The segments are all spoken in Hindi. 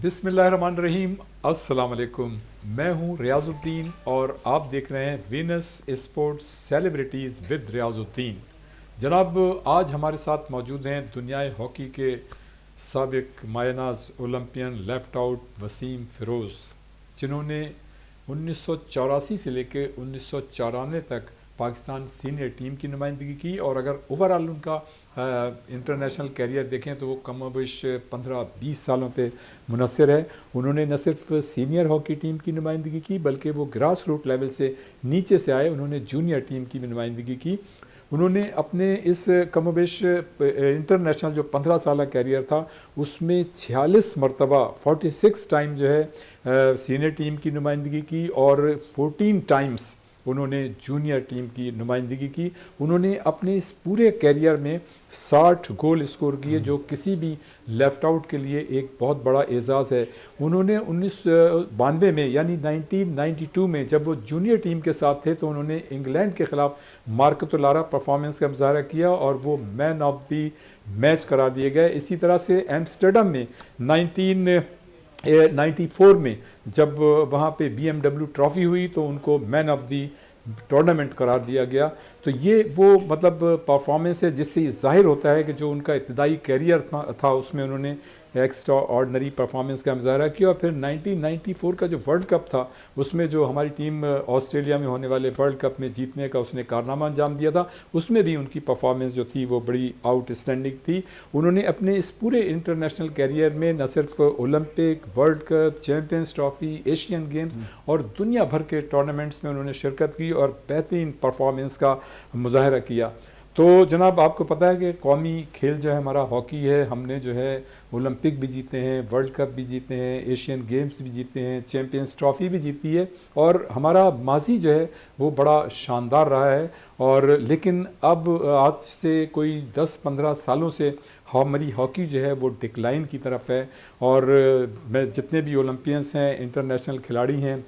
बिस्मिल्लाहिर्रहमानिर्रहीम, अस्सलाम वालेकुम। मैं हूं रियाजुद्दीन और आप देख रहे हैं Venus sports celebrities with Riyazuddin. जनाब, आज हमारे साथ मौजूद हैं दुनियाए हॉकी के साबिक मायनाज Olympian left out Wasim Feroz, जिन्होंने 1984 से लेकर 1994 तक पाकिस्तान सीनियर टीम की नुमाइंदगी की। और अगर ओवरऑल उनका इंटरनेशनल कैरियर देखें तो वो कमोबेश 15-20 सालों पे मुनसर है। उन्होंने न सिर्फ सीनियर हॉकी टीम की नुमाइंदगी की बल्कि वो ग्रास रूट लेवल से नीचे से आए, उन्होंने जूनियर टीम की भी नुमाइंदगी की। उन्होंने अपने इस कमोबेश इंटरनेशनल जो 15 साल कैरियर था उसमें 46 मरतबा 46 टाइम जो है सीनियर टीम की नुमाइंदगी की और 14 टाइम्स उन्होंने जूनियर टीम की नुमाइंदगी की। उन्होंने अपने इस पूरे कैरियर में 60 गोल स्कोर किए, जो किसी भी लेफ़्ट आउट के लिए एक बहुत बड़ा एजाज़ है। उन्होंने 1992 में यानी 1992 में जब वो जूनियर टीम के साथ थे तो उन्होंने इंग्लैंड के ख़िलाफ़ मार्कतुलारा परफॉर्मेंस का मुजाहरा किया और वो मैन ऑफ द मैच करार दिए गए। इसी तरह से एम्स्टर्डम में 1994 में जब वहाँ पे BMW ट्रॉफ़ी हुई तो उनको मैन ऑफ दी टूर्नामेंट करार दिया गया। तो ये वो मतलब परफॉर्मेंस है जिससे ज़ाहिर होता है कि जो उनका इब्तदाई कैरियर था उसमें उन्होंने एक्स्ट्रा ऑर्डनरी परफॉर्मेंस का मुजाहरा किया। और फिर 1994 का जो वर्ल्ड कप था उसमें जो हमारी टीम ऑस्ट्रेलिया में होने वाले वर्ल्ड कप में जीतने का उसने कारनामा अंजाम दिया था, उसमें भी उनकी परफॉर्मेंस जो थी वो बड़ी आउटस्टैंडिंग थी। उन्होंने अपने इस पूरे इंटरनेशनल कैरियर में न सिर्फ Olympic, world cup, champions trophy, Asian games और दुनिया भर के टूर्नामेंट्स में उन्होंने शिरकत की और बेहतरीन परफॉर्मेंस का मुजाहरा किया। तो जनाब, आपको पता है कि कौमी खेल जो है हमारा हॉकी है, हमने जो है ओलंपिक भी जीते हैं, वर्ल्ड कप भी जीते हैं, एशियन गेम्स भी जीते हैं, चैम्पियंस ट्रॉफ़ी भी जीती है और हमारा माजी जो है वो बड़ा शानदार रहा है। और लेकिन अब आज से कोई 10-15 सालों से हमारी हॉकी जो है वो डिक्लाइन की तरफ है। और मैं जितने भी ओलंपियंस हैं, इंटरनेशनल खिलाड़ी हैं,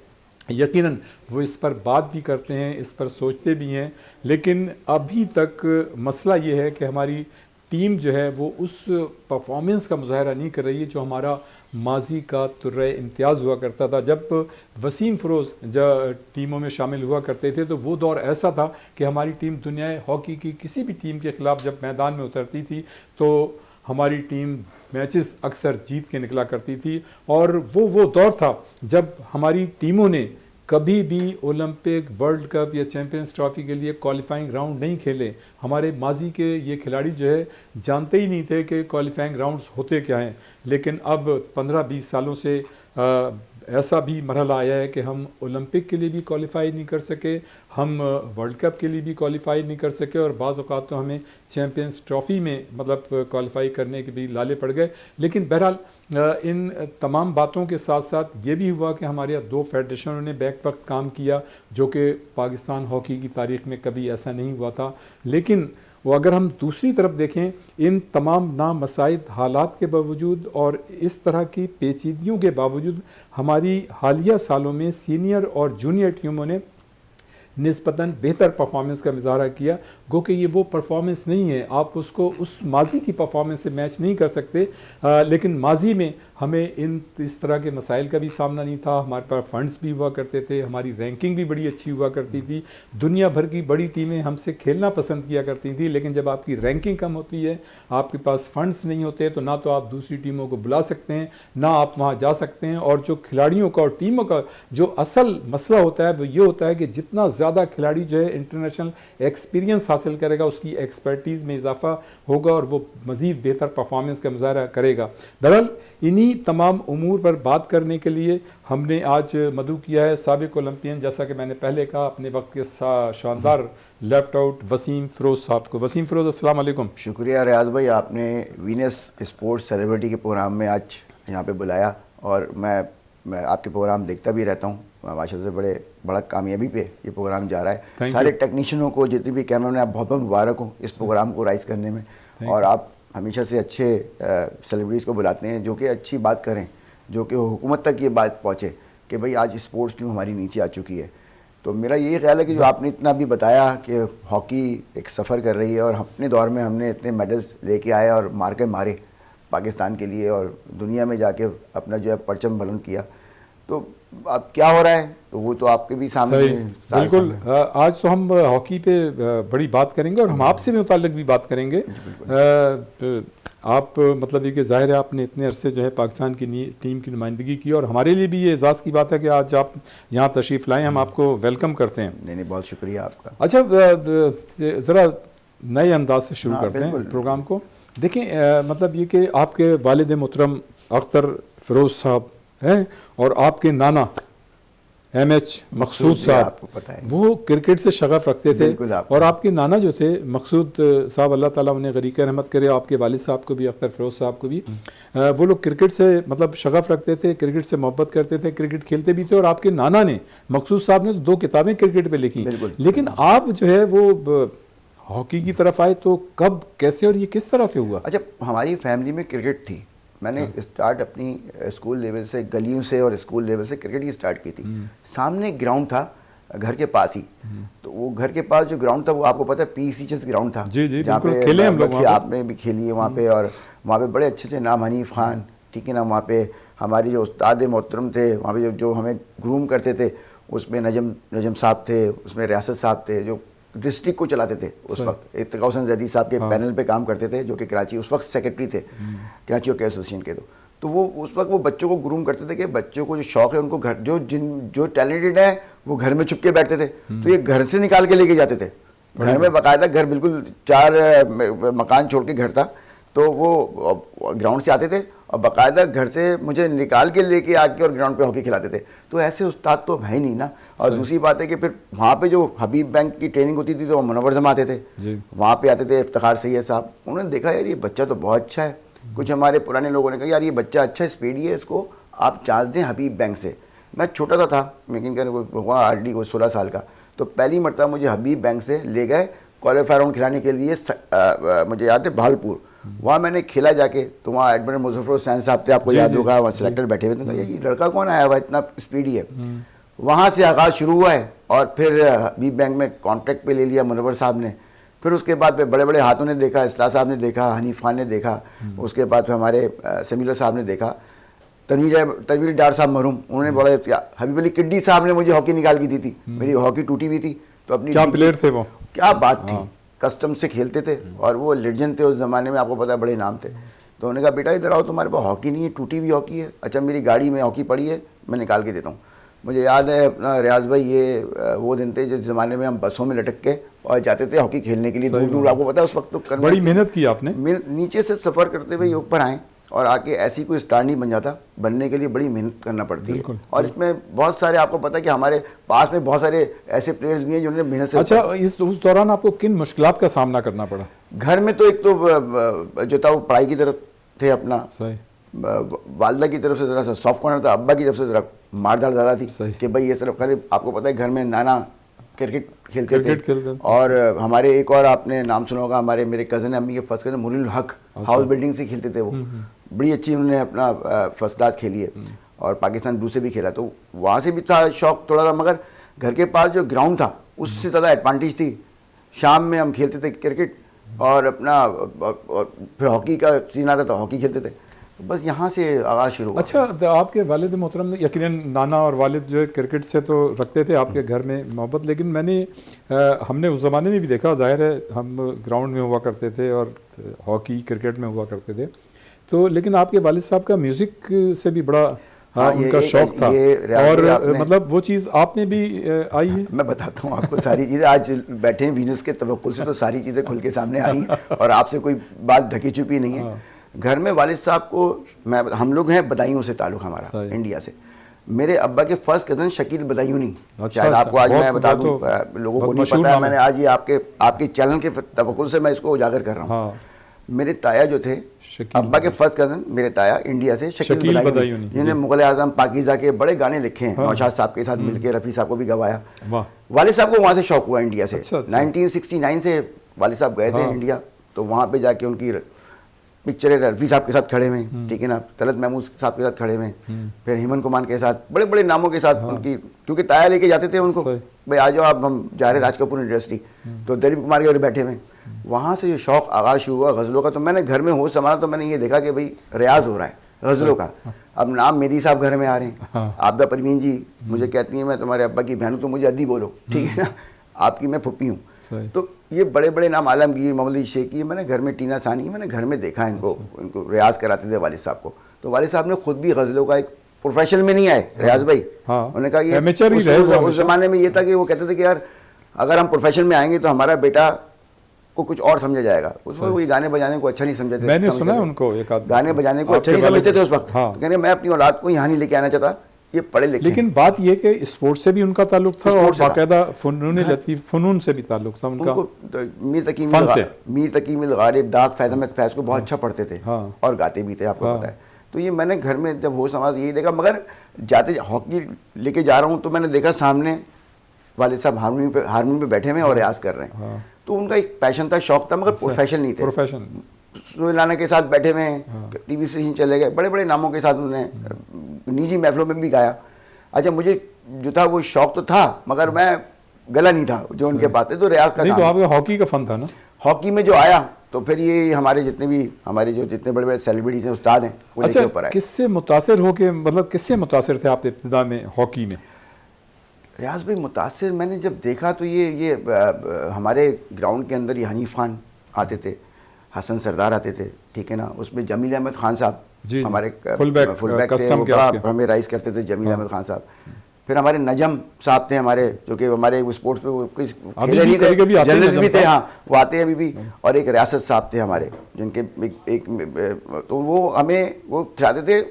यकीनन वो इस पर बात भी करते हैं, इस पर सोचते भी हैं, लेकिन अभी तक मसला ये है कि हमारी टीम जो है वो उस परफॉर्मेंस का मुजाहरा नहीं कर रही है जो हमारा माजी का तुर्रे इम्तियाज़ हुआ करता था। जब वसीम फ़िरोज़ जब टीमों में शामिल हुआ करते थे तो वो दौर ऐसा था कि हमारी टीम दुनिया हॉकी की किसी भी टीम के ख़िलाफ़ जब मैदान में उतरती थी तो हमारी टीम मैचेस अक्सर जीत के निकला करती थी। और वो दौर था जब हमारी टीमों ने कभी भी ओलंपिक, वर्ल्ड कप या चैम्पियंस ट्रॉफ़ी के लिए क्वालिफाइंग राउंड नहीं खेले। हमारे माजी के ये खिलाड़ी जो है जानते ही नहीं थे कि क्वालिफाइंग राउंड्स होते क्या हैं। लेकिन अब 15-20 सालों से ऐसा भी मरहला आया है कि हम ओलंपिक के लिए भी क्वालिफाई नहीं कर सके, हम वर्ल्ड कप के लिए भी क्वालिफाई नहीं कर सके और बाज़ औक़ात तो हमें चैम्पियंस ट्रॉफ़ी में मतलब क्वालिफाई करने के भी लाले पड़ गए। लेकिन बहरहाल इन तमाम बातों के साथ साथ ये भी हुआ कि हमारे यहाँ 2 फेडरेशनों ने बैक वक्त काम किया, जो कि पाकिस्तान हॉकी की तारीख़ में कभी ऐसा नहीं हुआ था। लेकिन वो अगर हम दूसरी तरफ देखें, इन तमाम नामसाइद हालात के बावजूद और इस तरह की पेचीदगियों के बावजूद हमारी हालिया सालों में सीनियर और जूनियर टीमों ने निस्बतन बेहतर परफॉर्मेंस का मुजाहरा किया। गो कि ये वो परफॉर्मेंस नहीं है, आप उसको उस माजी की परफॉर्मेंस से मैच नहीं कर सकते। लेकिन माजी में हमें इस तरह के मसाइल का भी सामना नहीं था, हमारे पास फंड्स भी हुआ करते थे, हमारी रैंकिंग भी बड़ी अच्छी हुआ करती थी, दुनिया भर की बड़ी टीमें हमसे खेलना पसंद किया करती थी। लेकिन जब आपकी रैंकिंग कम होती है, आपके पास फंड्स नहीं होते, तो ना तो आप दूसरी टीमों को बुला सकते हैं, ना आप वहाँ जा सकते हैं। और जो खिलाड़ियों का और टीमों का जो असल मसला होता है वो ये होता है कि जितना ज़्यादा खिलाड़ी जो है इंटरनेशनल एक्सपीरियंस हासिल करेगा, उसकी एक्सपर्टीज़ में इजाफा होगा और वो मज़ीद बेहतर परफॉर्मेंस का मुजाहरा करेगा। दरअसल इन्हीं तमाम उमूर पर बात करने के लिए हमने आज मदऊ किया है साबिक ओलंपियन, जैसा कि मैंने पहले कहा, अपने वक्त के शानदार लेफ़्ट आउट वसीम फ़िरोज़ साहब को। वसीम फ़िरोज़, अस्सलाम वालेकुम। शुक्रिया रियाज भाई, आपने वीनस स्पोर्ट्स सेलिब्रिटी के प्रोग्राम में आज यहाँ पे बुलाया और मैं आपके प्रोग्राम देखता भी रहता हूँ माशाल्लाह से बड़ा कामयाबी पे ये प्रोग्राम जा रहा है। Thank सारे you. टेक्नीशियनों को, जितने भी कैमरामैन, आप बहुत बहुत मुबारक हो इस प्रोग्राम को राइज करने में। और आप हमेशा से अच्छे सेलिब्रिटीज़ को बुलाते हैं जो कि अच्छी बात करें, जो कि हुकूमत तक ये बात पहुँचे कि भाई आज स्पोर्ट्स क्यों हमारी नीचे आ चुकी है। तो मेरा ये ख्याल है कि जो आपने इतना भी बताया कि हॉकी एक सफ़र कर रही है और अपने दौर में हमने इतने मेडल्स लेके आए और मारे पाकिस्तान के लिए और दुनिया में जाके अपना जो है परचम बुलंद किया, तो अब क्या हो रहा है तो वो तो आपके भी सामने बिल्कुल। आज तो हम हॉकी पे बड़ी बात करेंगे और हम आपसे भी मुताल्लिक भी बात करेंगे। आप मतलब ये कि ज़ाहिर है आपने इतने अरसे जो है पाकिस्तान की टीम की नुमाइंदगी की और हमारे लिए भी ये एजाज़ की बात है कि आज आप यहाँ तशरीफ़ लाएँ, हम आपको वेलकम करते हैं। नहीं, बहुत शुक्रिया आपका। अच्छा, ज़रा नए अंदाज से शुरू करते हैं प्रोग्राम को। देखें, मतलब ये कि आपके वालिद मोहतरम अख्तर फ़िरोज़ साहब हैं और आपके नाना MH मकसूद साहब, वो क्रिकेट से शगफ रखते थे। और आपके नाना जो थे मकसूद साहब, अल्लाह ताला उन्हें गरीक रहमत करे, आपके वालिद साहब को भी, अख्तर फ़िरोज़ साहब को भी, वो लोग क्रिकेट से मतलब शगफ रखते थे, क्रिकेट से मोहब्बत करते थे, क्रिकेट खेलते भी थे। और आपके नाना ने, मकसूद साहब ने तो 2 किताबें क्रिकेट पर लिखी। लेकिन आप जो है वो हॉकी की तरफ आए, तो कब, कैसे और ये किस तरह से हुआ? अच्छा, हमारी फैमिली में क्रिकेट थी। मैंने स्टार्ट अपनी स्कूल लेवल से, गलियों से और स्कूल लेवल से क्रिकेट की स्टार्ट की थी। सामने ग्राउंड था घर के पास ही, तो वो घर के पास जो ग्राउंड था वो आपको पता है PCHS ग्राउंड था, जहाँ पे खेले हम लोग। आपने भी खेली है वहाँ पे, और वहाँ पे बड़े अच्छे नाम, हनीफ खान, ठीक है ना, वहाँ पे हमारी जो उस्ताद मोहतरम थे, वहाँ पे जो हमें ग्रूम करते थे, उसमें नजम साहब थे, उसमें रियासत साहब थे जो डिस्ट्रिक्ट को चलाते थे उस वक्त। इत्तिका हुसैन जैदी साहब के पैनल पे काम करते थे, जो कि कराची उस वक्त सेक्रेटरी थे कराची हॉकी एसोसिएशन के। तो वो उस वक्त वो बच्चों को ग्रूम करते थे कि बच्चों को जो शौक है उनको घर, जो टैलेंटेड है वो घर में छुप के बैठते थे, तो ये घर से निकाल के लेके जाते थे। घर में बाकायदा घर, बिल्कुल 4 मकान छोड़ के घर था, तो वो ग्राउंड से आते थे और बाकायदा घर से मुझे निकाल के लेके आके और ग्राउंड पे हॉकी खिलाते थे। तो ऐसे उस्ताद तो है ही नहीं ना। और दूसरी बात है कि फिर वहाँ पे जो हबीब बैंक की ट्रेनिंग होती थी तो वो मुनव्वर जमा आते थे, वहाँ पे आते थे इफ्तिखार सैयद साहब। उन्होंने देखा यार ये बच्चा तो बहुत अच्छा है। कुछ हमारे पुराने लोगों ने कहा यार ये बच्चा अच्छा है, स्पीडी है, इसको आप चांस दें हबीब बैंक से। मैं छोटा था, लेकिन हुआ RD को 16 साल का, तो पहली मरतबा मुझे हबीब बैंक से ले गए क्वालिफायर राउंड खिलाने के लिए। मुझे याद है भालपुर, वहाँ मैंने खेला जाके, तो वहाँ एडमिरल मुजफ्फर हुसैन साहब थे, आपको याद होगा, वहाँ सिलेक्टर बैठे हुए थे। ये लड़का कौन आया हुआ इतना स्पीडी है। वहाँ से आगाज़ शुरू हुआ है और फिर हबीब बैंक में कॉन्ट्रैक्ट पे ले लिया मुनव्वर साहब ने। फिर उसके बाद पे बड़े बड़े हाथों ने देखा, इस्लाह साहब ने देखा, हनीफ खान ने देखा, उसके बाद फिर हमारे समीला साहब ने देखा, तनवीर डार साहब मरहूम, उन्होंने बड़ा, हबीब अली किड्डी साहब ने मुझे हॉकी निकाल की दी थी, मेरी हॉकी टूटी हुई थी। तो अपनी क्या प्लेयर थे वो, क्या बात थी, कस्टम से खेलते थे और वो लेजेंड थे उस ज़माने में, आपको पता है बड़े नाम थे। तो उन्होंने कहा बेटा इधर आओ, तुम्हारे पास हॉकी नहीं है, टूटी हुई हॉकी है। अच्छा, मेरी गाड़ी में हॉकी पड़ी है, मैं निकाल के देता हूँ। मुझे याद है अपना रियाज भाई, ये वो दिन थे जिस ज़माने में हम बसों में लटक के और जाते थे हॉकी खेलने के लिए दूर दूर। आपको पता है उस वक्त तो बड़ी मेहनत की आपने, नीचे से सफ़र करते हुए ऊपर आए और आके ऐसी कोई स्टार नहीं बन जाता, बनने के लिए बड़ी मेहनत करना पड़ती है। और इसमें बहुत सारे, आपको पता है कि हमारे पास में बहुत सारे ऐसे प्लेयर्स भी हैं जिन्होंने मेहनत से। अच्छा, उस दौरान आपको किन मुश्किलात का सामना करना पड़ा? घर में तो एक तो जो था वो पढ़ाई की तरफ थे अपना, सही, वालदा की तरफ से ज़रा सा सॉफ्ट कॉर्नर था, अब्बा की तरफ से ज़रा मारधाड़ ज़्यादा थी कि भाई ये सिर्फ खैर, आपको पता है घर में नाना क्रिकेट खेलते थे। और हमारे एक और आपने नाम सुना होगा, हमारे मेरे कज़न अम्मी के फर्स्ट कज़न मुरील हक, हाउस बिल्डिंग से खेलते थे वो, बड़ी अच्छी उन्होंने अपना फर्स्ट क्लास खेली है और पाकिस्तान ब्लू से भी खेला। तो वहाँ से भी था शौक थोड़ा सा, मगर घर के पास जो ग्राउंड था उससे ज़्यादा एडवांटेज थी। शाम में हम खेलते थे क्रिकेट और अपना और फिर हॉकी का सीन आता था, हॉकी खेलते थे। तो बस यहाँ से आगाज़ शुरू हुआ। अच्छा, आपके वालिद मोहतरम ने, यकीनन नाना और वालिद जो है क्रिकेट से तो रखते थे आपके घर में मोहब्बत, लेकिन हमने उस ज़माने में भी देखा, जाहिर है हम ग्राउंड में हुआ करते थे और हॉकी क्रिकेट में हुआ करते थे, तो लेकिन आपके वालिद साहब का म्यूज़िक से भी बड़ा उनका शौक था। और मतलब वो चीज़ आपने भी आई है? मैं बताता हूँ आपको सारी चीज़ें, आज बैठे हैं वीनस के तवक्कुल से तो सारी चीज़ें खुल के सामने आ रही हैं और आपसे कोई बात ढकी छुपी नहीं है। घर में वालिद साहब को, हम लोग हैं बदायूं से ताल्लुक़ हमारा, इंडिया से। मेरे अब्बा के फर्स्ट कज़न शकील बदायूनी, शायद आपको आज मैं बता दूँ, लोगों को नहीं पता है, मैंने आज ये आपके चैनल के तवक्कुल से मैं इसको उजागर कर रहा हूँ। मेरे ताया जो थे, शकील अब्बा के फर्स्ट कजन मेरे ताया इंडिया से शकील बदायूनी, जिन्होंने मुगल आजम, पाकीज़ा के बड़े गाने लिखे हैं, नौशाद साहब के साथ मिलकर, रफ़ी साहब को भी गवाया। वालिद साहब को वहाँ से शौक हुआ इंडिया से। 1969 से वालिद साहब गए थे इंडिया, तो वहाँ पे जाके उनकी पिक्चरें रफ़ी साहब के साथ खड़े हुए, ठीक है ना, तलत महमूद साहब के साथ खड़े हुए, फिर हेमंत कुमार के साथ, बड़े बड़े नामों के साथ उनकी, क्योंकि ताया लेके जाते थे उनको, भाई आ जाओ आप, हम जा रहे राज कपूर इंडस्ट्री, तो दिलीप कुमार के बैठे हुए। वहाँ से जो शौक़ आगाज़ शुरू हुआ गज़लों का, तो मैंने घर में होश संभाला तो मैंने ये देखा कि भाई रियाज हो रहा है गज़लों का। अब नाम मेरी साहब घर में आ रहे हैं, आबदा परवीन जी मुझे कहती हैं मैं तुम्हारे अब्बा की बहन हूँ, तो मुझे अद्दी बोलो, ठीक है ना, आपकी मैं फुप्पी हूँ। तो ये बड़े बड़े नाम, आलमगीर, मोहम्मद शेखी, मैंने घर में, टीना सानी, मैंने घर में देखा इनको, इनको रियाज कराते थे वालिद साहब को। तो वालिद साहब ने खुद भी गज़लों का, एक प्रोफेशन में नहीं आए रियाज भाई, उन्होंने कहा ये उस ज़माने में ये था कि वो कहते थे कि यार अगर हम प्रोफेशन में आएंगे तो हमारा बेटा को कुछ और समझा जाएगा। उसमें वो गाने बजाने को अच्छा नहीं समझते थे, मैंने सुना उनको एक आध गाने बजाने को अच्छा नहीं समझते थे उस वक्त। तो कहने मैं अपनी औलाद को यहाँ नहीं लेके आना चाहता, ये पढ़े लिखे। लेकिन बात ये कि स्पोर्ट्स से भी उनका ताल्लुक था और बाकायदा फनून से भी ताल्लुक था उनका। मीर तकीमुल गालिब, दाग फैज़ अहमद फैज़ को बहुत अच्छा पढ़ते थे और गाते भी थे, आपको पता है। तो ये मैंने घर में जब होश संभाला यही देखा, मगर जाते हॉकी लेके जा रहा हूँ तो मैंने देखा सामने वालिद साहब हारमोनियम पे बैठे हुए और रियाज कर रहे हैं। तो उनका एक पैशन था, शौक था, मगर प्रोफेशन नहीं थे। प्रोफेशन सुहेल के साथ बैठे हुए हैं, टीवी स्टेशन चले गए, बड़े बड़े नामों के साथ उन्होंने निजी महफिलों में भी गाया। अच्छा, मुझे जो था वो शौक तो था, मगर मैं गला नहीं था जो उनके पास थे। तो रियाज का नहीं, तो आपका हॉकी का फन था ना। हॉकी में जो आया तो फिर ये हमारे जितने बड़े बड़े सेलिब्रिटीज हैं, उस्ताद हैं, अच्छा, किससे मुतासिर हो के, मतलब किससे मुतासिर थे आप इब्तिदा में हॉकी में? रियाज भाई मुतासिर मैंने जब देखा तो ये हमारे ग्राउंड के अंदर ये हनीफ खान आते थे, हसन सरदार आते थे, ठीक है ना, उसमें जमील अहमद खान साहब हमारे फुलबैक थे, हमें राइज करते थे जमील अहमद खान साहब। फिर हमारे नजम साहब थे हमारे, जो कि हमारे स्पोर्ट्स पे खेले नहीं थे, जर्नलिस्ट भी थे, हाँ वो आते हैं अभी भी। और एक रियासत साहब थे हमारे, जिनके एक तो वो हमें वो खिलाते थे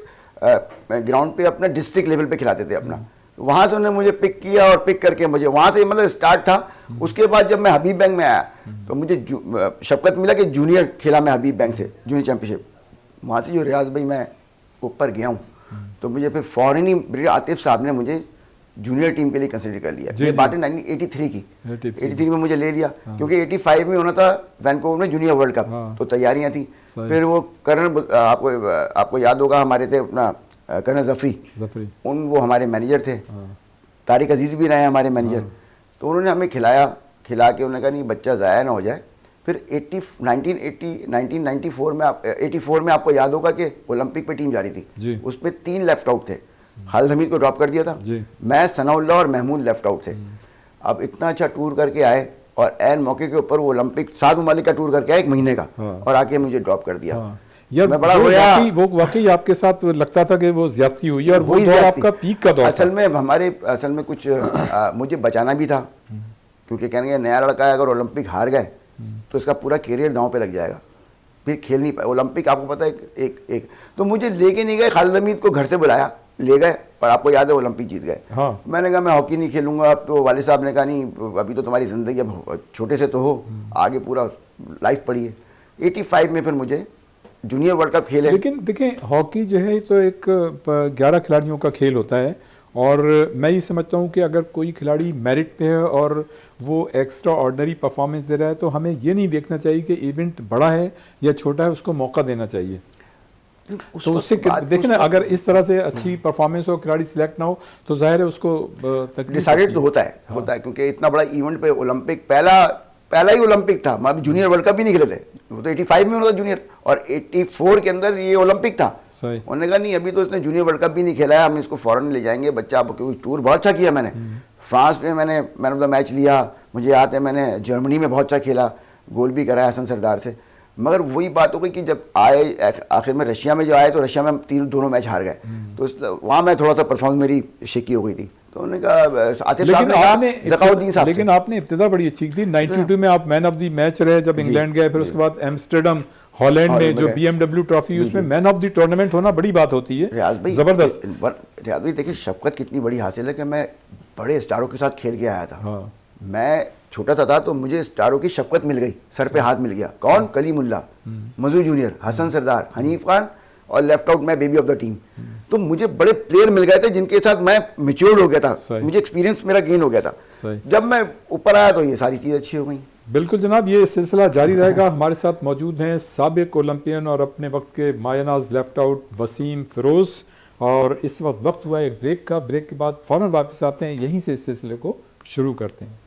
ग्राउंड पे, अपना डिस्ट्रिक्ट लेवल पे खिलाते थे अपना। वहाँ से उन्होंने मुझे पिक किया और पिक करके मुझे वहाँ से मतलब स्टार्ट था। उसके बाद जब मैं हबीब बैंक में आया तो मुझे शफ़क़त मिला कि जूनियर खेला मैं हबीब बैंक से, जूनियर चैम्पियनशिप। वहाँ से जो रियाज भाई मैं ऊपर गया हूँ, तो मुझे फिर फ़ौरन ही ब्रिगेडियर आतिफ साहब ने मुझे जूनियर टीम के लिए कंसिडर कर लिया। ये बात है 1983 की, 83 में मुझे ले लिया, क्योंकि 85 में होना था वैनकूवर में जूनियर वर्ल्ड कप, तो तैयारियाँ थी। फिर वो कर्नल, आपको याद होगा, हमारे थे अपना कर्नल जफरी, वो हमारे मैनेजर थे। तारिक अजीज़ भी रहे हमारे मैनेजर। तो उन्होंने हमें खिला के उन्होंने कहा नहीं बच्चा ज़ाया ना हो जाए। फिर 1984 में आपको याद होगा कि ओलंपिक पे टीम जा रही थी, उसमें 3 लेफ्ट आउट थे। खालिद हमीद को ड्रॉप कर दिया था, मैं, सनाउल्लाह और महमूद लेफ्ट आउट थे। अब इतना अच्छा टूर करके आए और ऐन मौके के ऊपर वो ओलंपिक 7 ममालिक का टूर करके आए 1 महीने का, और आके मुझे ड्रॉप कर दिया। यार मैं बड़ा रोया। वो वाकई आपके साथ लगता था कि वो ज्यादती हुई और वो दौर आपका पीक का दौर असल में कुछ मुझे बचाना भी था, क्योंकि कहेंगे नया लड़का है, अगर ओलंपिक हार गए तो इसका पूरा कैरियर दांव पे लग जाएगा, फिर खेल नहीं पाए। ओलंपिक आपको पता है एक तो मुझे लेके नहीं गए, खालिद हमीद को घर से बुलाया, ले गए, और आपको याद है ओलंपिक जीत गए। मैंने कहा मैं हॉकी नहीं खेलूंगा अब। तो वालिद साहब ने कहा नहीं, अभी तो तुम्हारी ज़िंदगी अब छोटे से तो हो, आगे पूरा लाइफ पड़ी है। 85 में फिर मुझे जूनियर वर्ल्ड कप खेले। लेकिन देखें, हॉकी जो है तो एक 11 खिलाड़ियों का खेल होता है, और मैं ये समझता हूँ कि अगर कोई खिलाड़ी मेरिट पे है और वो एक्स्ट्रा ऑर्डिनरी परफॉर्मेंस दे रहा है, तो हमें ये नहीं देखना चाहिए कि इवेंट बड़ा है या छोटा है, उसको मौका देना चाहिए। तो उससे देखें ना, अगर इस तरह से अच्छी परफॉर्मेंस हो, खिलाड़ी सिलेक्ट ना हो, तो जाहिर है उसको डिसाइडेड तो होता है, क्योंकि इतना बड़ा इवेंट पे ओलंपिक पहला ही ओलंपिक था। मैं जूनियर वर्ल्ड कप भी नहीं खेले थे, वो तो 85 में होता जूनियर, और 84 के अंदर ये ओलंपिक था। उन्होंने कहा नहीं, अभी तो इसने जूनियर वर्ल्ड कप भी नहीं खेला है, हम इसको फॉरेन ले जाएंगे बच्चा। क्योंकि टूर बहुत अच्छा किया मैंने, फ्रांस में मैंने मैन ऑफ द मैच लिया, मुझे याद है मैंने जर्मनी में बहुत अच्छा खेला, गोल भी कराया हसन सरदार से। मगर वही बात हो गई कि जब आए आखिर में रशिया में जो आए, तो रशिया में दोनों मैच हार गए, तो वहाँ मैं थोड़ा सा परफॉर्मेंस मेरी शेकी हो गई थी। तो उन्होंने कहा आतिफ साहब ने कहा ज़काउद्दीन साहब, लेकिन आपने इब्तिदा बड़ी अच्छी थी। 92 में आप मैन ऑफ द मैच रहे जब इंग्लैंड गए, फिर उसके बाद एम्स्टरडम हॉलैंड में जो BMW ट्रॉफी, उसमें मैन ऑफ द टूर्नामेंट होना बड़ी बात होती है, जबरदस्त। रियाज भाई देखिए, शफ़क़त कितनी बड़ी हासिल है कि मैं बड़े स्टारों के साथ खेल के आया था। मैं छोटा सा था तो मुझे स्टारों की शफकत मिल गई, सर पे हाथ मिल गया। कौन? कलीमुल्ला, मजू जूनियर, हसन सरदार, हनीफ खान और लेफ्ट आउट मैं बेबी ऑफ द टीम। तो मुझे बड़े प्लेयर मिल गए थे जिनके साथ मैं मैच्योर्ड हो गया था, मुझे एक्सपीरियंस मेरा गेन हो गया था। जब मैं ऊपर आया तो ये सारी चीज़ें अच्छी हो गई। बिल्कुल जनाब, ये सिलसिला जारी रहेगा। हमारे साथ मौजूद हैं साबिक ओलंपियन और अपने वक्त के मायनाज लेफ्ट आउट वसीम फिरोज। और इस वक्त हुआ एक ब्रेक का। ब्रेक के बाद फ़ौरन वापस आते हैं, यहीं से इस सिलसिले को शुरू करते हैं।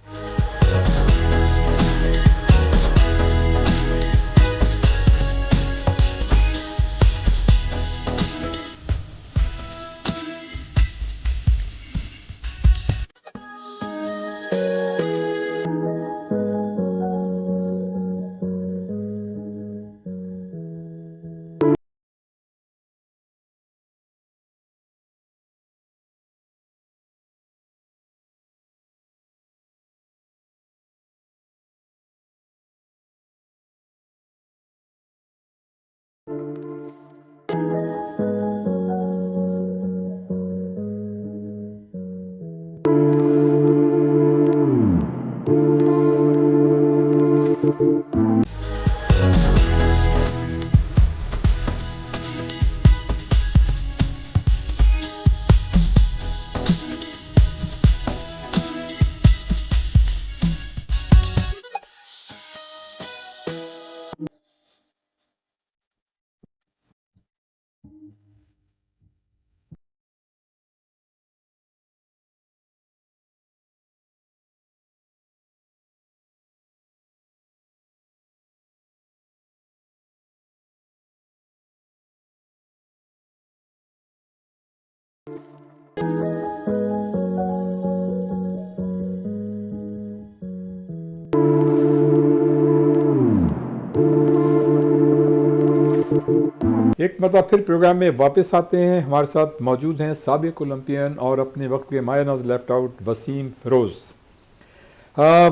एक मतलब फिर प्रोग्राम में वापस आते हैं। हमारे साथ मौजूद हैं साबिक ओलंपियन और अपने वक्त के मायनाज लेफ्ट आउट वसीम फिरोज।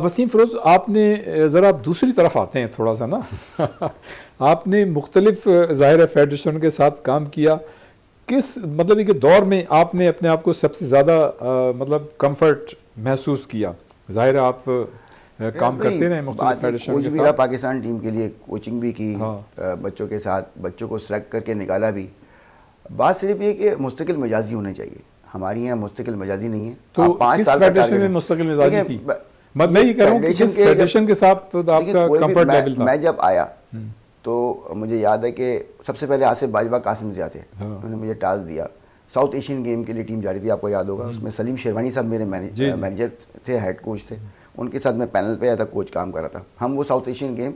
वसीम फिरोज, आपने ज़रा दूसरी तरफ आते हैं थोड़ा सा ना आपने मुख्तलिफ ज़ाहिर फेडरेशन के साथ काम किया। किस मतलब एक दौर में आपने अपने आप को सबसे ज़्यादा मतलब कंफर्ट महसूस किया? ज़ाहिर आप काम करते रहे मुख्तलिफ फेडरेशन के साथ। पाकिस्तान टीम के लिए कोचिंग भी की, बच्चों के साथ, बच्चों को सेलेक्ट करके निकाला भी। बात सिर्फ ये कि मुस्तकिल मिजाजी होने चाहिए। हमारी यहाँ मुस्तकिल मिजाजी नहीं है। तो किस फेडरेशन में मुस्तकिल मिजाजी थी? मैं ये कह रहा हूँ कि किस फेडरेशन के साथ आपका कंफर्ट लेवल था? मैं जब आया तो मुझे याद है कि सबसे पहले आसिफ बाजवा कासिम ज़िया थे, उन्होंने मुझे टास्क दिया। साउथ एशियन गेम के लिए टीम जा रही थी, आपको याद होगा। उसमें सलीम शेरवानी साहब मेरे मैनेजर थे, हेड कोच थे। उनके साथ मैं पैनल पे आया था, कोच काम कर रहा था। हम वो साउथ एशियन गेम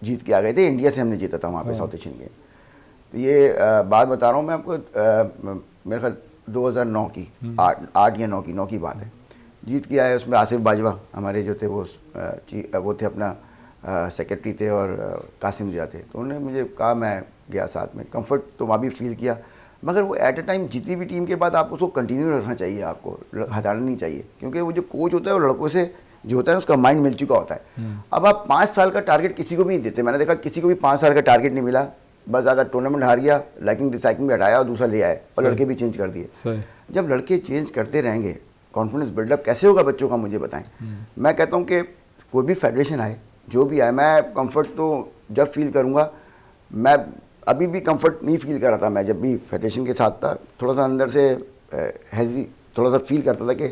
जीत के आ गए थे। इंडिया से हमने जीता था वहाँ पे साउथ एशियन गेम। तो ये बात बता रहा हूँ मैं आपको, मेरे ख्याल 2009 की 8 या 9 की बात है। जीत के आए, उसमें आसिफ बाजवा हमारे जो थे वो थे अपना सेक्रेटरी थे, और कासिम ज़िया थे। तो उन्होंने मुझे कहा, मैं गया साथ में। कंफर्ट तो वहाँ भी फील किया, मगर वो एट ए टाइम जीती हुई टीम के बाद आप उसको कंटिन्यू रखना चाहिए, आपको हटाना नहीं चाहिए। क्योंकि वो जो कोच होता है वो लड़कों से जो होता है उसका माइंड मिल चुका होता है। अब आप 5 साल का टारगेट किसी को भी नहीं देते। मैंने देखा किसी को भी 5 साल का टारगेट नहीं मिला, बस अगर टूर्नामेंट हार गया, लाइकिंग डिसाइकिंग भी हटाया और दूसरा ले आए, और लड़के भी चेंज कर दिए। जब लड़के चेंज करते रहेंगे, कॉन्फिडेंस बिल्डअप कैसे होगा बच्चों का, मुझे बताएं। मैं कहता हूँ कि कोई भी फेडरेशन आए, जो भी आए, मैं कंफर्ट तो जब फील करूँगा। मैं अभी भी कंफर्ट नहीं फील कर रहा था। मैं जब भी फेडरेशन के साथ था, थोड़ा सा अंदर से हैजी थोड़ा सा फील करता था कि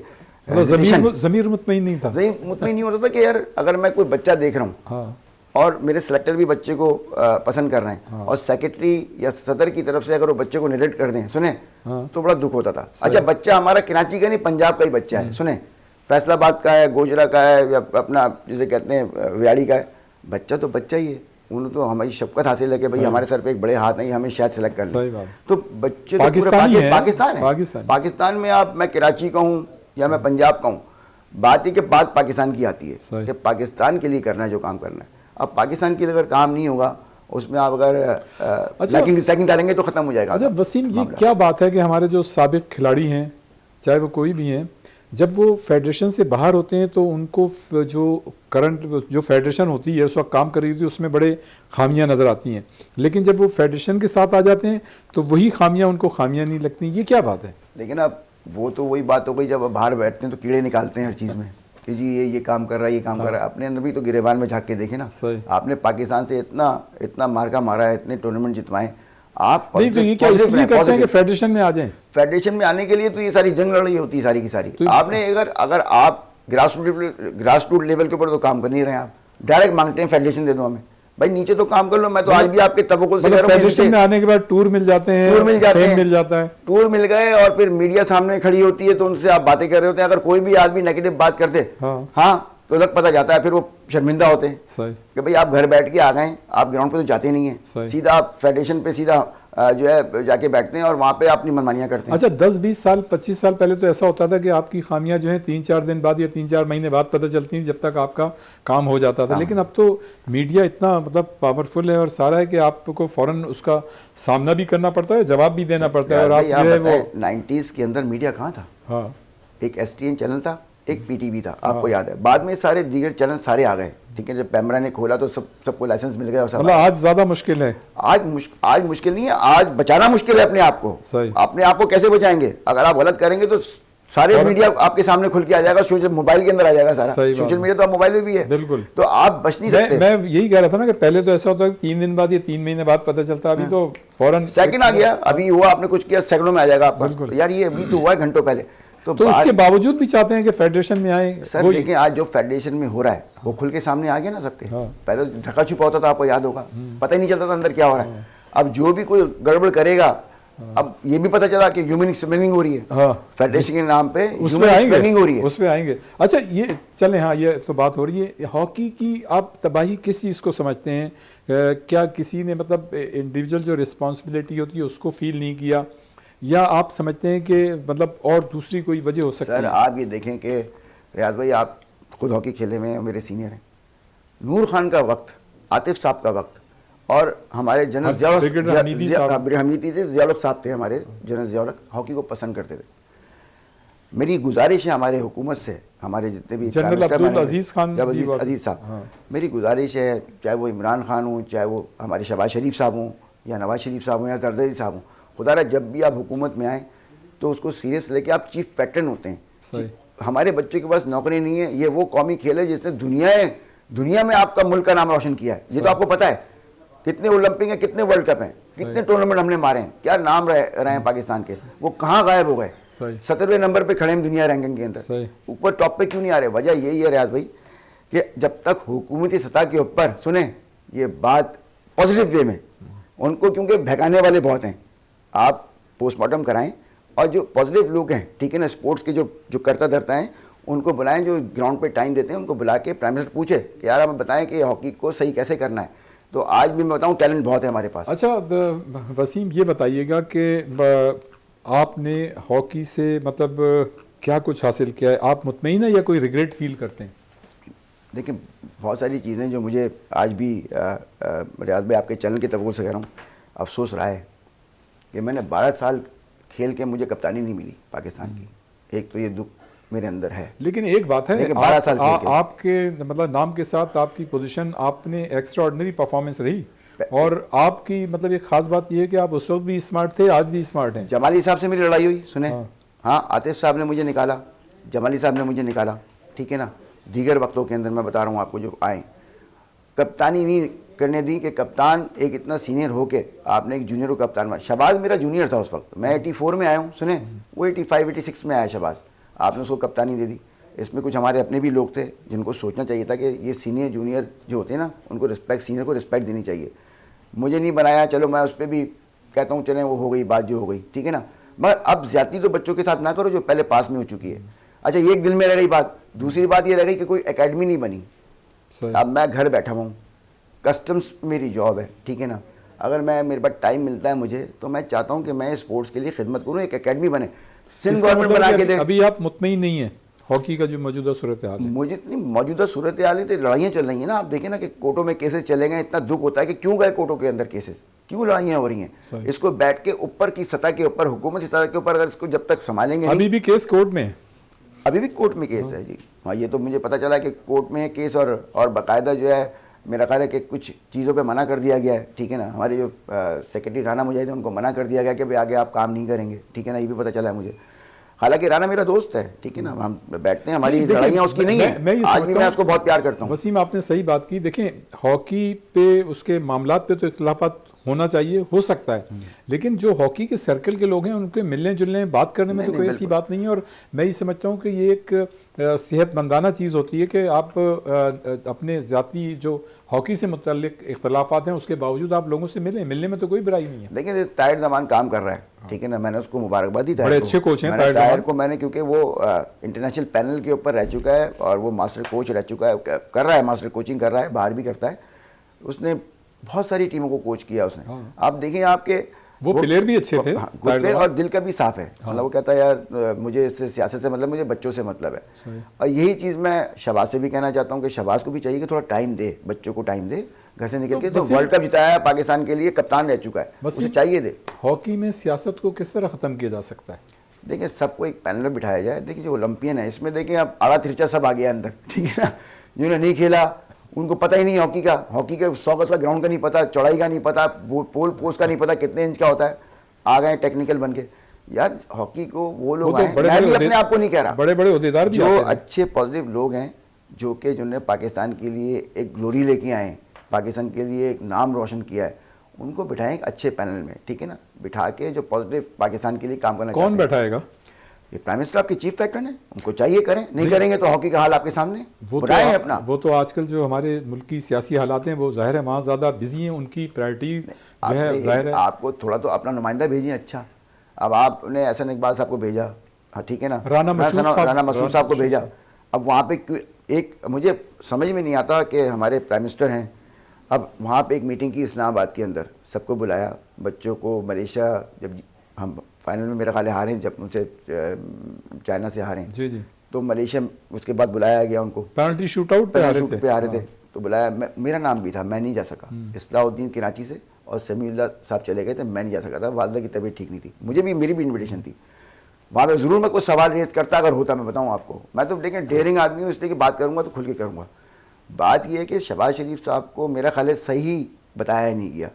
ज़मीर मुतमईन नहीं था। मुतमईन नहीं होता था कि यार अगर मैं कोई बच्चा देख रहा हूँ और मेरे सेलेक्टर भी बच्चे को पसंद कर रहे हैं, और सेक्रेटरी या सदर की तरफ से अगर वो बच्चे को निरेट कर दें, सुने, तो बड़ा दुख होता था। अच्छा, बच्चा हमारा कराची का नहीं, पंजाब का ही बच्चा है, सुने, फैसलाबाद का है, गोजरा का है, या अपना जिसे कहते हैं व्याड़ी का है, बच्चा तो बच्चा ही है। उन्होंने तो हमारी शफकत हासिल है कि भाई हमारे सर पे एक बड़े हाथ नहीं, हमें शायद सेलेक्ट कर लें। तो बच्चे पाकिस्तान है। पाकिस्तान में आप, मैं कराची का हूँ या मैं पंजाब का हूँ, बात ही के बात पाकिस्तान की आती है कि पाकिस्तान के लिए करना है जो काम करना है। अब पाकिस्तान के लिए अगर काम नहीं होगा, उसमें आप अगर सेकंड डालेंगे तो ख़त्म हो जाएगा। अच्छा वसीम, ये क्या बात है कि हमारे जो साबिक खिलाड़ी हैं, चाहे वो कोई भी हैं, जब वो फेडरेशन से बाहर होते हैं तो उनको जो करंट जो फेडरेशन होती है उस वक्त काम कर रही थी, उसमें बड़े खामियां नज़र आती हैं, लेकिन जब वो फेडरेशन के साथ आ जाते हैं तो वही खामियां उनको खामियां नहीं लगती। ये क्या बात है? लेकिन अब वो तो वही बात हो गई, जब बाहर बैठते हैं तो कीड़े निकालते हैं हर चीज़ में, कि जी ये काम कर रहा है, ये काम कर रहा है। अपने अंदर भी तो गिरेबान में झांक के देखे ना। सही। आपने पाकिस्तान से इतना मार्का मारा है, इतने टूर्नामेंट जितवाए आप। नहीं तो ये क्या इसलिए करते हैं कि फेडरेशन में आ जाएं? फेडरेशन में आने के लिए तो ये सारी जंग लड़ी होती है सारी की सारी। तो आपने अगर आप ग्रास रूट लेवल के ऊपर तो काम कर नहीं रहे हैं, आप डायरेक्ट मांगते हैं फेडरेशन दे दो हमें। भाई नीचे तो काम कर लो। मैं तो आज भी आपके तवक्कुल से कह रहा हूं, फेडरेशन में आने के बाद टूर मिल जाते हैं, टूर मिल जाते हैं, मिल जाता है, टूर मिल गए और फिर मीडिया सामने खड़ी होती है तो उनसे आप बातें कर रहे होते हैं। अगर कोई भी आदमी नेगेटिव बात करते हाँ तो लग पता जाता है, फिर वो शर्मिंदा होते हैं कि भाई आप घर बैठ के आ गए, आप ग्राउंड पे तो जाते नहीं है, सीधा आप फेडरेशन पे सीधा जो है जाके बैठते हैं और वहाँ पे अपनी मनमानियाँ करते हैं। अच्छा 10-20 साल 25 साल पहले तो ऐसा होता था कि आपकी खामियां जो है 3-4 दिन बाद या 3-4 महीने बाद पता चलती थी, जब तक आपका काम हो जाता था। लेकिन अब तो मीडिया इतना मतलब पावरफुल है और सारा है कि आपको फौरन उसका सामना भी करना पड़ता है, जवाब भी देना पड़ता है। और आप जो है वो 90s के अंदर मीडिया कहाँ था? हाँ, एक STN चैनल था, एक PTV था, आपको याद है। बाद में सारे दीगर चैनल सारे आ गए, ठीक है। जब पैमरा ने खोला तो सबको लाइसेंस मिल गया। मतलब आज ज्यादा मुश्किल है। आज मुश्किल नहीं है, आज बचाना मुश्किल है अपने आप को। सही। अपने आप को कैसे बचाएंगे? अगर आप गलत करेंगे तो सारे मीडिया आपके सामने खुल के आ जाएगा, सोशल मोबाइल के अंदर आ जाएगा सारा। सोशल मीडिया तो आप मोबाइल में भी है, बिल्कुल। तो आप बच नहीं सकते। मैं यही कह रहा था ना कि पहले तो ऐसा होता है 3 दिन बाद या 3 महीने बाद पता चलता, अभी तो फौरन सेकंड आ गया। अभी हुआ, आपने कुछ किया, सेकंडों में आ जाएगा आपका। यार ये अभी तो हुआ है घंटों पहले। तो उसके बावजूद भी चाहते हैं कि फेडरेशन में आए। सर देखिए आज जो फेडरेशन में हो रहा है वो खुल के सामने आ गया ना सबके। पहले ढका छुपा होता था, आपको याद होगा, पता ही नहीं चलता था अंदर क्या हो रहा है। अब जो भी कोई गड़बड़ करेगा, अब ये भी पता चला कि ह्यूमन स्मगलिंग हो रही है फेडरेशन के नाम पे, उसमें आएंगे, हो रही है, उसमें आएंगे। अच्छा ये चलें, हाँ ये तो बात हो रही है। हॉकी की आप तबाही किस चीज़ को समझते हैं? क्या किसी ने मतलब इंडिविजुअल जो रिस्पॉन्सिबिलिटी होती है उसको फील नहीं किया, या आप समझते हैं कि मतलब और दूसरी कोई वजह हो सकती है? सर आप ये देखें कि रियाज भाई आप खुद हॉकी खेले में मेरे सीनियर हैं। नूर खान का वक्त, आतिफ साहब का वक्त और हमारे जनरल हमीदी ज़ियाउल हक साहब थे, हमारे जनरल ज़ियाउल हक हॉकी को पसंद करते थे। मेरी गुजारिश है हमारे हुकूमत से, हमारे जितने भी जनरल अजीज़ खान अजीज़ साहब, मेरी गुजारिश है, चाहे वो इमरान खान हो, चाहे वो हमारे शहबाज शरीफ साहब हों या नवाज शरीफ साहब हों या जरदारी साहब हों, खुदारा जब भी आप हुकूमत में आए तो उसको सीरियस लेके आप चीफ पैटर्न होते हैं। हमारे बच्चे के पास नौकरी नहीं है, ये वो कौमी खेल है जिसने दुनिया में आपका मुल्क का नाम रोशन किया है। ये तो आपको पता है, कितने ओलंपिक हैं, कितने वर्ल्ड कप हैं, कितने टूर्नामेंट हमने मारे हैं, क्या नाम रहे हैं पाकिस्तान के, वो कहाँ गायब हो गए? 17वें नंबर पे खड़े हैं दुनिया रैंकिंग के अंदर, ऊपर टॉप पे क्यों नहीं आ रहे? वजह यही है रियाज भाई कि जब तक हुकूमती सतह के ऊपर, सुने ये बात पॉजिटिव वे में, उनको क्योंकि भगाने वाले बहुत हैं, आप पोस्टमार्टम कराएं और जो पॉजिटिव लोग हैं, ठीक है ना, स्पोर्ट्स के जो करता धरता हैं, उनको बुलाएं, जो ग्राउंड पे टाइम देते हैं, उनको बुला के प्राइम मिनिस्टर पूछे कि यार आप बताएं कि हॉकी को सही कैसे करना है। तो आज भी मैं बताऊं टैलेंट बहुत है हमारे पास। अच्छा वसीम ये बताइएगा कि आपने हॉकी से मतलब क्या कुछ हासिल किया है? आप मुतमईन है या कोई रिग्रेट फील करते हैं? देखिए बहुत सारी चीज़ें जो मुझे आज भी रियाज भाई आपके चैनल के तवज्जो से कह रहा हूँ, अफसोस रहा है कि मैंने 12 साल खेल के मुझे कप्तानी नहीं मिली पाकिस्तान की। एक तो ये दुख मेरे अंदर है। लेकिन एक बात है, 12 साल आपके मतलब नाम के साथ आपकी पोजीशन, आपने एक्स्ट्रा ऑर्डिनरी परफॉर्मेंस रही और आपकी मतलब एक खास बात यह है कि आप उस वक्त भी स्मार्ट थे, आज भी स्मार्ट हैं। जमाली साहब से मेरी लड़ाई हुई, सुने। हाँ आतिफ साहब ने मुझे निकाला, जमाली साहब ने मुझे निकाला, ठीक है ना। दीगर वक्तों के अंदर मैं बता रहा हूँ आपको, जो आए कप्तानी नहीं करने दी कि कप्तान एक इतना सीनियर हो के आपने एक जूनियर को कप्तान बनाया। शहबाज मेरा जूनियर था उस वक्त, मैं 84 में आया हूँ, सुने, वो 85-86 में आया शहबाज, आपने उसको कप्तानी दे दी। इसमें कुछ हमारे अपने भी लोग थे जिनको सोचना चाहिए था कि ये सीनियर जूनियर जो होते हैं ना, उनको रिस्पेक्ट, सीनियर को रिस्पेक्ट देनी चाहिए। मुझे नहीं बनाया, चलो मैं उस पर भी कहता हूँ चलें, वो हो गई बात जो हो गई, ठीक है ना। मगर अब ज्यादा तो बच्चों के साथ ना करो जो पहले पास में हो चुकी है। अच्छा ये एक दिल में रह गई बात। दूसरी बात ये रह गई कि कोई एकेडमी नहीं बनी। अब मैं घर बैठा हुआ हूँ, कस्टम्स मेरी जॉब है, ठीक है ना। अगर मेरे पास टाइम मिलता है मुझे, तो मैं चाहता हूँ कि मैं स्पोर्ट्स के लिए खिदमत करूँ, एक एकेडमी बने, सिंध गवर्नमेंट बना के दे। अभी आप मुतमईन नहीं है हॉकी का जो मौजूदा सूरत हाल है? मुझे इतनी मौजूदा सूरत हाल है तो लड़ाइयाँ चल रही हैं ना, आप देखें ना कि कोर्टों में केसेस चले गए। इतना दुख होता है कि क्यों गए कोर्टों के अंदर केसेस, क्यों लड़ाइयाँ हो रही हैं। इसको बैठ के ऊपर की सतह के ऊपर, हुकूमत की सतह के ऊपर अगर इसको जब तक संभालेंगे। अभी भी केस कोर्ट में है? अभी भी कोर्ट में केस है जी। हाँ ये तो मुझे पता चला कि कोर्ट में है केस, और बाकायदा जो है मेरा ख्याल है कि कुछ चीज़ों पे मना कर दिया गया है, ठीक है ना। हमारे जो सेक्रेटरी राना मुजाहिद उनको मना कर दिया गया कि भाई आगे आप काम नहीं करेंगे, ठीक है ना, ये भी पता चला है मुझे। हालांकि राणा मेरा दोस्त है, ठीक है ना, हम बैठते हैं, हमारी देखिए, लड़ाइयाँ उसकी नहीं है, मैं ये आज भी समझता मैं हूं- उसको बहुत प्यार करता हूँ। वसीम, आपने सही बात की। देखें, हॉकी पे, उसके मामलात पे तो इख्तिलाफात होना चाहिए, हो सकता है, लेकिन जो हॉकी के सर्कल के लोग हैं उनके मिलने जुलने बात करने में तो कोई ऐसी बात नहीं है। और मैं ये समझता हूँ कि ये एक सेहतमंदाना चीज़ होती है कि आप अपने ज़ाती जो हॉकी से मुतल्लिक इख्तिलाफात हैं उसके बावजूद आप लोगों से मिलने में तो कोई बुराई नहीं है। देखिए ताहिर जमान काम कर रहा है, ठीक है ना, मैंने उसको मुबारकबाद दी। बड़े अच्छे कोच हैं ताहिर ताहिर जमान को मैंने, क्योंकि वो इंटरनेशनल पैनल के ऊपर रह चुका है और वो मास्टर कोच रह चुका है, कर रहा है, मास्टर कोचिंग कर रहा है, बाहर भी करता है, उसने बहुत सारी टीमों को कोच किया उसने। आप देखें आपके वो प्लेयर भी अच्छे थे, हाँ, गुड प्लेयर, और दिल का भी साफ है। मतलब वो कहता है यार मुझे इससे सियासत से मतलब, मुझे बच्चों से मतलब है। और यही चीज़ मैं शहबाज से भी कहना चाहता हूँ कि शहबाज को भी चाहिए कि थोड़ा टाइम दे, बच्चों को टाइम दे। घर से निकल के तो वर्ल्ड कप जिताया है पाकिस्तान के लिए, कप्तान रह चुका है, उसे चाहिए दे। हॉकी में सियासत को किस तरह ख़त्म किया जा सकता है? देखिए सबको एक पैनल में बिठाया जाए। देखिए जो ओलंपियन है इसमें देखिए अब आड़ा तिरछा सब आ गया अंदर, ठीक है ना, जिन्होंने नहीं खेला उनको पता ही नहीं हॉकी का 100 गज का ग्राउंड का नहीं पता, चौड़ाई का नहीं पता, पोल पोस्ट का नहीं पता कितने इंच का होता है, आ गए टेक्निकल बन के। यार हॉकी को वो लोग आए, मैं भी अपने आप को नहीं कह रहा, बड़े बड़े ओहदेदार भी जो आते हैं। अच्छे पॉजिटिव लोग हैं, जो कि जिन्होंने पाकिस्तान के लिए एक ग्लोरी लेके आए, पाकिस्तान के लिए एक नाम रोशन किया है, उनको बिठाएं एक अच्छे पैनल में, ठीक है ना, बिठा के जो पॉजिटिव पाकिस्तान के लिए काम करना चाहते हैं। कौन बैठाएगा? ये प्राइम मिनिस्टर आपके चीफ पैटर्न है, उनको चाहिए करें, नहीं करेंगे तो हॉकी का हाल आपके सामने, वो बुलाएं तो अपना। वो तो आजकल जो हमारे मुल्क की सियासी हालात हैं वो जाहिर है वहाँ ज़्यादा बिजी हैं, उनकी प्रायोरिटी जो है जाहिर है। आपको थोड़ा तो अपना नुमाइंदा भेजिए। अच्छा, अब आपने एहसन इकबाल साहब को भेजा, हाँ ठीक है ना, राना मसूद साहब को भेजा। अब वहाँ पे एक मुझे समझ में नहीं आता कि हमारे प्राइम मिनिस्टर हैं, अब वहाँ पे एक मीटिंग की इस्लामाबाद के अंदर, सबको बुलाया, बच्चों को, मलेशिया जब हम फाइनल में मेरा ख्याल हारे, जब उनसे चाइना से हारे जी जी, तो मलेशिया उसके बाद बुलाया गया उनको, पेनल्टी शूट आउट पे आ रहे थे, तो बुलाया, मेरा नाम भी था, मैं नहीं जा सका। इस्लाउद्दीन कराची से और समीउल्लाह साहब चले गए थे, मैं नहीं जा सका था, वालदा की तबीयत ठीक नहीं थी, मुझे भी, मेरी भी इन्विटेशन थी। वहाँ पे ज़रूर मैं कुछ सवाल रेज करता अगर होता, मैं बताऊँ आपको, मैं तो देखें डेयरिंग आदमी हूँ, इसलिए कि बात करूँगा तो खुल के करूँगा। बात यह है कि शहबाज शरीफ साहब को मेरा ख्याल है सही बताया नहीं गया,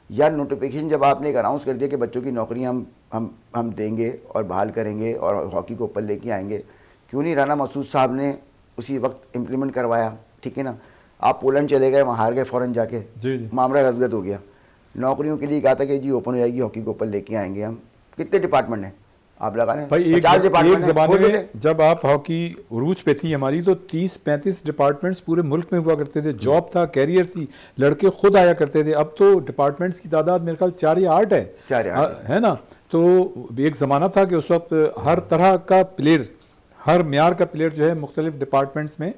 या नोटिफिकेशन जब आपने एक अनाउंस कर दिया कि बच्चों की नौकरियाँ हम देंगे और बहाल करेंगे और हॉकी को ऊपर लेके आएंगे, क्यों नहीं राना मसूद साहब ने उसी वक्त इम्प्लीमेंट करवाया, ठीक है ना। आप पोलैंड चले गए, वहाँ हार गए फ़ौरन जाके, मामला रद्द हो गया। नौकरियों के लिए कहा था कि जी ओपन हो जाएगी, हॉकी को ऊपर लेके आएंगे हम। कितने डिपार्टमेंट हैं आप लगा रहे हैं भाई? एक ज़माने में जब आप हॉकी उरूज पे थी हमारी, तो 30-35 डिपार्टमेंट्स पूरे मुल्क में हुआ करते थे, जॉब था, कैरियर थी, लड़के खुद आया करते थे। अब तो डिपार्टमेंट्स की तादाद मेरे ख्याल 4 या 8 है ना। तो एक ज़माना था कि उस वक्त हर तरह का प्लेयर, हर म्यार का प्लेयर जो है मुख्तलिफ डिपार्टमेंट्स में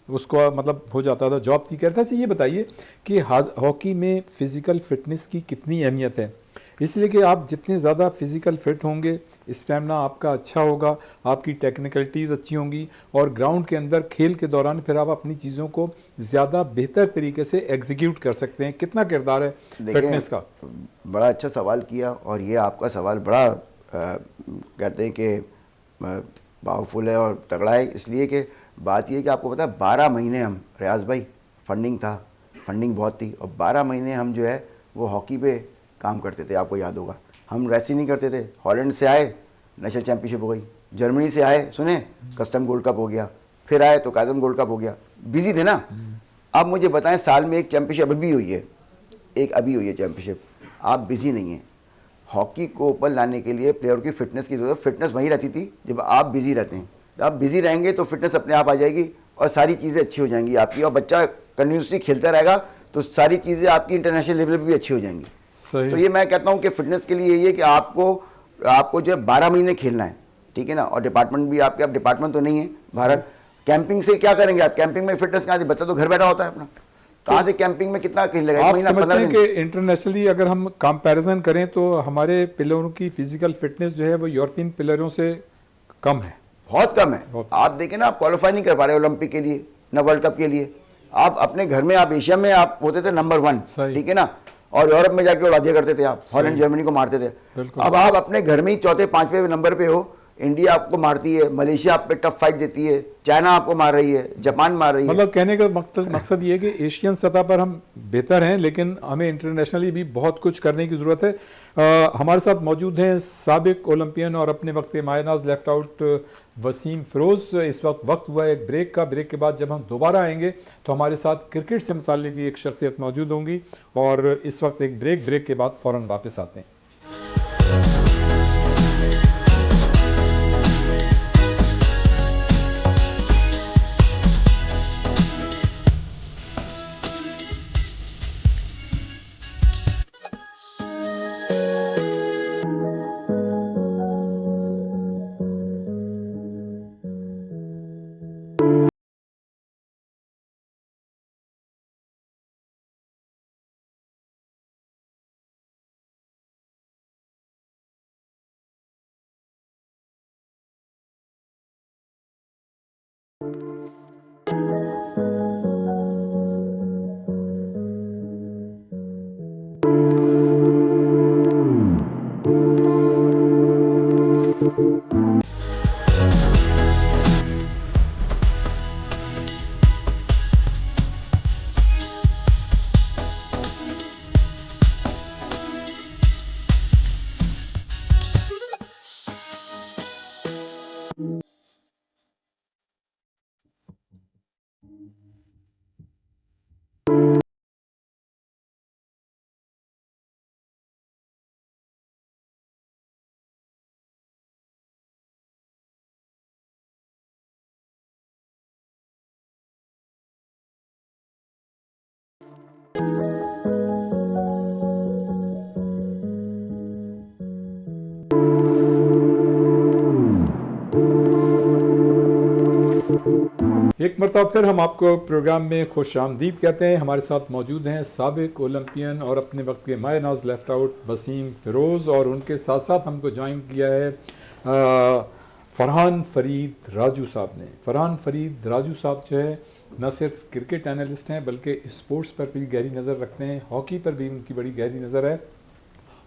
उसको मतलब हो जाता था, जॉब थी करता था। ये बताइए कि हॉकी में फ़िज़िकल फ़िटनेस की कितनी अहमियत है? इसलिए कि आप जितने ज़्यादा फिज़िकल फ़िट होंगे, स्टेमिना आपका अच्छा होगा, आपकी टेक्निकलिटीज़ अच्छी होंगी, और ग्राउंड के अंदर खेल के दौरान फिर आप अपनी चीज़ों को ज़्यादा बेहतर तरीके से एग्जीक्यूट कर सकते हैं। कितना किरदार है फिटनेस का? बड़ा अच्छा सवाल किया, और ये आपका सवाल बड़ा कहते हैं कि पावरफुल है और तगड़ा है, इसलिए कि बात ये कि आपको पता है 12 महीने हम, रियाज भाई, फंडिंग था, फंडिंग बहुत थी, और 12 महीने हम जो है वो हॉकी पे काम करते थे। आपको याद होगा हम वैसे नहीं करते थे, हॉलैंड से आए नेशनल चैंपियनशिप हो गई, जर्मनी से आए सुने कस्टम गोल्ड कप हो गया, फिर आए तो काजम गोल्ड कप हो गया, बिजी थे ना। अब मुझे बताएं साल में एक चैंपियनशिप अभी हुई है, एक अभी हुई है चैंपियनशिप, आप बिजी नहीं हैं। हॉकी को ऊपर लाने के लिए प्लेयर की फिटनेस की जरूरत, फिटनेस वहीं रहती थी जब आप बिजी रहते हैं। आप बिजी रहेंगे तो फिटनेस अपने आप आ जाएगी और सारी चीज़ें अच्छी हो जाएंगी आपकी, और बच्चा कंटिन्यूसली खेलता रहेगा तो सारी चीज़ें आपकी इंटरनेशनल लेवल पर भी अच्छी हो जाएंगी। तो ये मैं कहता हूँ कि फिटनेस के लिए ये कि आपको जो 12 महीने खेलना है, ठीक है ना, और डिपार्टमेंट भी आपके, अब डिपार्टमेंट तो नहीं है भारत, कैंपिंग से क्या करेंगे आप? कैंपिंग में फिटनेस कहाँ से? बच्चा तो घर बैठा होता है अपना, कहाँ से कैंपिंग में कितना खेलेगा? आप समझते हैं कि इंटरनेशनली अगर हम कंपैरिजन करें तो हमारे प्लेयरों की फिजिकल फिटनेस जो है वो यूरोपियन प्लेयरों से कम है, बहुत कम है। आप देखें ना, आप क्वालिफाई नहीं कर पा रहे ओलंपिक के लिए, ना वर्ल्ड कप के लिए। आप अपने घर में, आप एशिया में आप होते थे नंबर 1, ठीक है ना, और यूरोप में जाके उड़ा दिया करते थे आप, हॉलैंड जर्मनी को मारते थे। अब आप अपने घर में ही चौथे 5वें नंबर पे हो, इंडिया आपको मारती है, मलेशिया आप पे टफ फाइट देती है, चाइना आपको मार रही है, जापान मार रही है। मतलब कहने का मकसद ये है कि एशियन सतह पर हम बेहतर हैं, लेकिन हमें इंटरनेशनली भी बहुत कुछ करने की ज़रूरत है। हमारे साथ मौजूद हैं साबिक ओलंपियन और अपने वक्त के मायनाज लेफ्ट आउट वसीम फिरोज़। इस वक्त हुआ है एक ब्रेक का। ब्रेक के बाद जब हम दोबारा आएंगे तो हमारे साथ क्रिकेट से मुताल्लिक एक शख्सियत मौजूद होंगी, और इस वक्त एक ब्रेक के बाद फ़ौरन वापस आते हैं। एक मरतबा फिर हम आपको प्रोग्राम में खुश आमदीद कहते हैं। हमारे साथ मौजूद हैं साबिक ओलंपियन और अपने वक्त के मायनाज लेफ्ट आउट वसीम फिरोज़, और उनके साथ साथ हमको ज्वाइन किया है फरहान फरीद राजू साहब ने। फरहान फरीद राजू साहब जो है न सिर्फ क्रिकेट एनालिस्ट हैं बल्कि स्पोर्ट्स पर भी गहरी नज़र रखते हैं, हॉकी पर भी उनकी बड़ी गहरी नज़र है,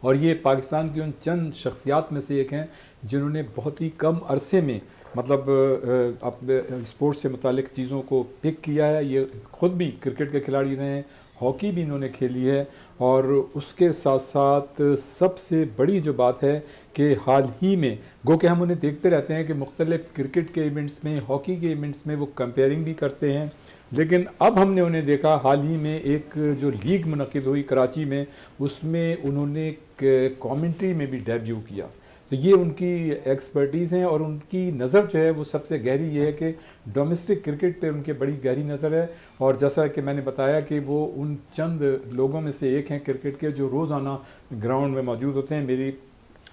और ये पाकिस्तान की उन चंद शख्सियात में से एक हैं जिन्होंने बहुत ही कम अरसे में मतलब अपने स्पोर्ट्स से मुतालिक चीज़ों को पिक किया है। ये ख़ुद भी क्रिकेट के खिलाड़ी रहे हैं, हॉकी भी इन्होंने खेली है, और उसके साथ साथ सबसे बड़ी जो बात है कि हाल ही में गो कि हम उन्हें देखते रहते हैं कि मुख्तलिफ क्रिकेट के इवेंट्स में, हॉकी के इवेंट्स में वो कंपेयरिंग भी करते हैं, लेकिन अब हमने उन्हें देखा हाल ही में एक जो लीग मुनक़िद हुई कराची में, उसमें उन्होंने कमेंट्री में भी डेब्यू किया। तो ये उनकी एक्सपर्टीज़ हैं, और उनकी नज़र जो है वो सबसे गहरी ये है कि डोमेस्टिक क्रिकेट पे उनकी बड़ी गहरी नज़र है। और जैसा कि मैंने बताया कि वो उन चंद लोगों में से एक हैं क्रिकेट के जो रोज़ाना ग्राउंड में मौजूद होते हैं। मेरी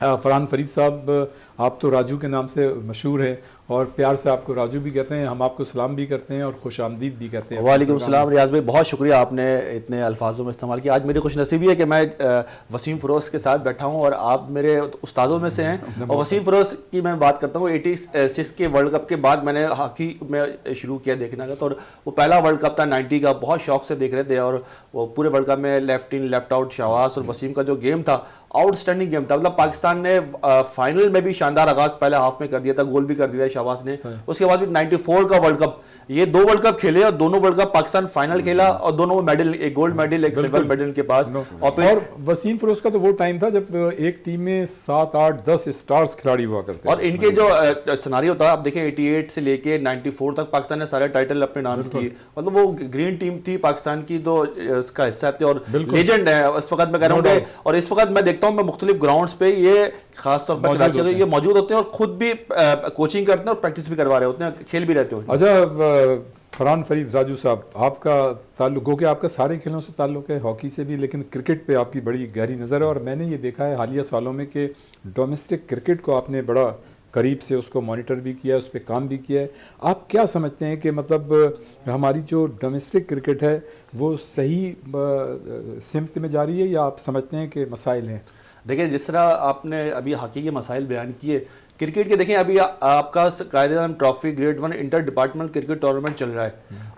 फरहान फरीद साहब, आप तो राजू के नाम से मशहूर है और प्यार से आपको राजू भी कहते हैं, हम आपको सलाम भी करते हैं और खुश आमदीद भी कहते हैं। वालेकुम सलाम रियाज भाई, बहुत शुक्रिया आपने इतने अल्फाजों में इस्तेमाल किया। आज मेरी खुशनसीबी है कि मैं वसीम फिरोज़ के साथ बैठा हूँ और आप मेरे उस्तादों में से हैं। और वसीम फिरोज़ की मैं बात करता हूँ, 86 के वर्ल्ड कप के बाद मैंने हॉकी में शुरू किया देखना का, तो वो पहला वर्ल्ड कप था 90 का, बहुत शौक से देख रहे थे, और वो पूरे वर्ल्ड कप में left in left out Shahbaz और वसीम का जो गेम था आउटस्टैंडिंग गेम था। मतलब पाकिस्तान ने फाइनल में भी शानदार आगाज पहले हाफ में कर दिया था, गोल भी कर दिया था शहबाज ने। उसके बाद भी 94 का वर्ल्ड कप, ये 2 वर्ल्ड कप खेले और दोनों वर्ल्ड कप पाकिस्तान फाइनल खेला, और दोनों मेडल, एक गोल्ड मेडल एक सिल्वर मेडल के पास। और वसीम फिरोज का तो वो टाइम था जब एक टीम में 7, 8, 10 स्टार्स खिलाड़ी हुआ करते और इनके जो सिनारियो होता है, आप देखिए 88 से लेके 94 तक पाकिस्तान ने सारे टाइटल अपने नाम किए। मतलब वो ग्रीन टीम थी पाकिस्तान की, तो इसका हिस्सा थे और लेजेंड है इस वक्त मैं कह रहा हूँ। और इस वक्त मैं देखता हूँ मैं मुख्तलिफ ग्राउंड्स पे ये खासतौर पर कराची में ये मौजूद होते हैं और खुद भी कोचिंग करते हैं और प्रैक्टिस भी करवा रहे होते हैं, खेल भी रहते हैं। अच्छा फरहान फरीद राजू साहब, आपका ताल्लुक गो कि आपका सारे खेलों से ताल्लुक है, हॉकी से भी, लेकिन क्रिकेट पे आपकी बड़ी गहरी नज़र है, और मैंने ये देखा है हालिया सालों में कि डोमेस्टिक क्रिकेट को आपने बड़ा करीब से उसको मॉनिटर भी किया है, उस पर काम भी किया है। आप क्या समझते हैं कि मतलब हमारी जो डोमेस्टिक क्रिकेट है वो सही सिमत में जा रही है, या आप समझते हैं कि मसाइल हैं? देखिए, जिस तरह आपने अभी हॉकी के मसाइल बयान किए, क्रिकेट के देखें अभी आपका कायदेदान trophy grade 1 inter department cricket tournament चल रहा है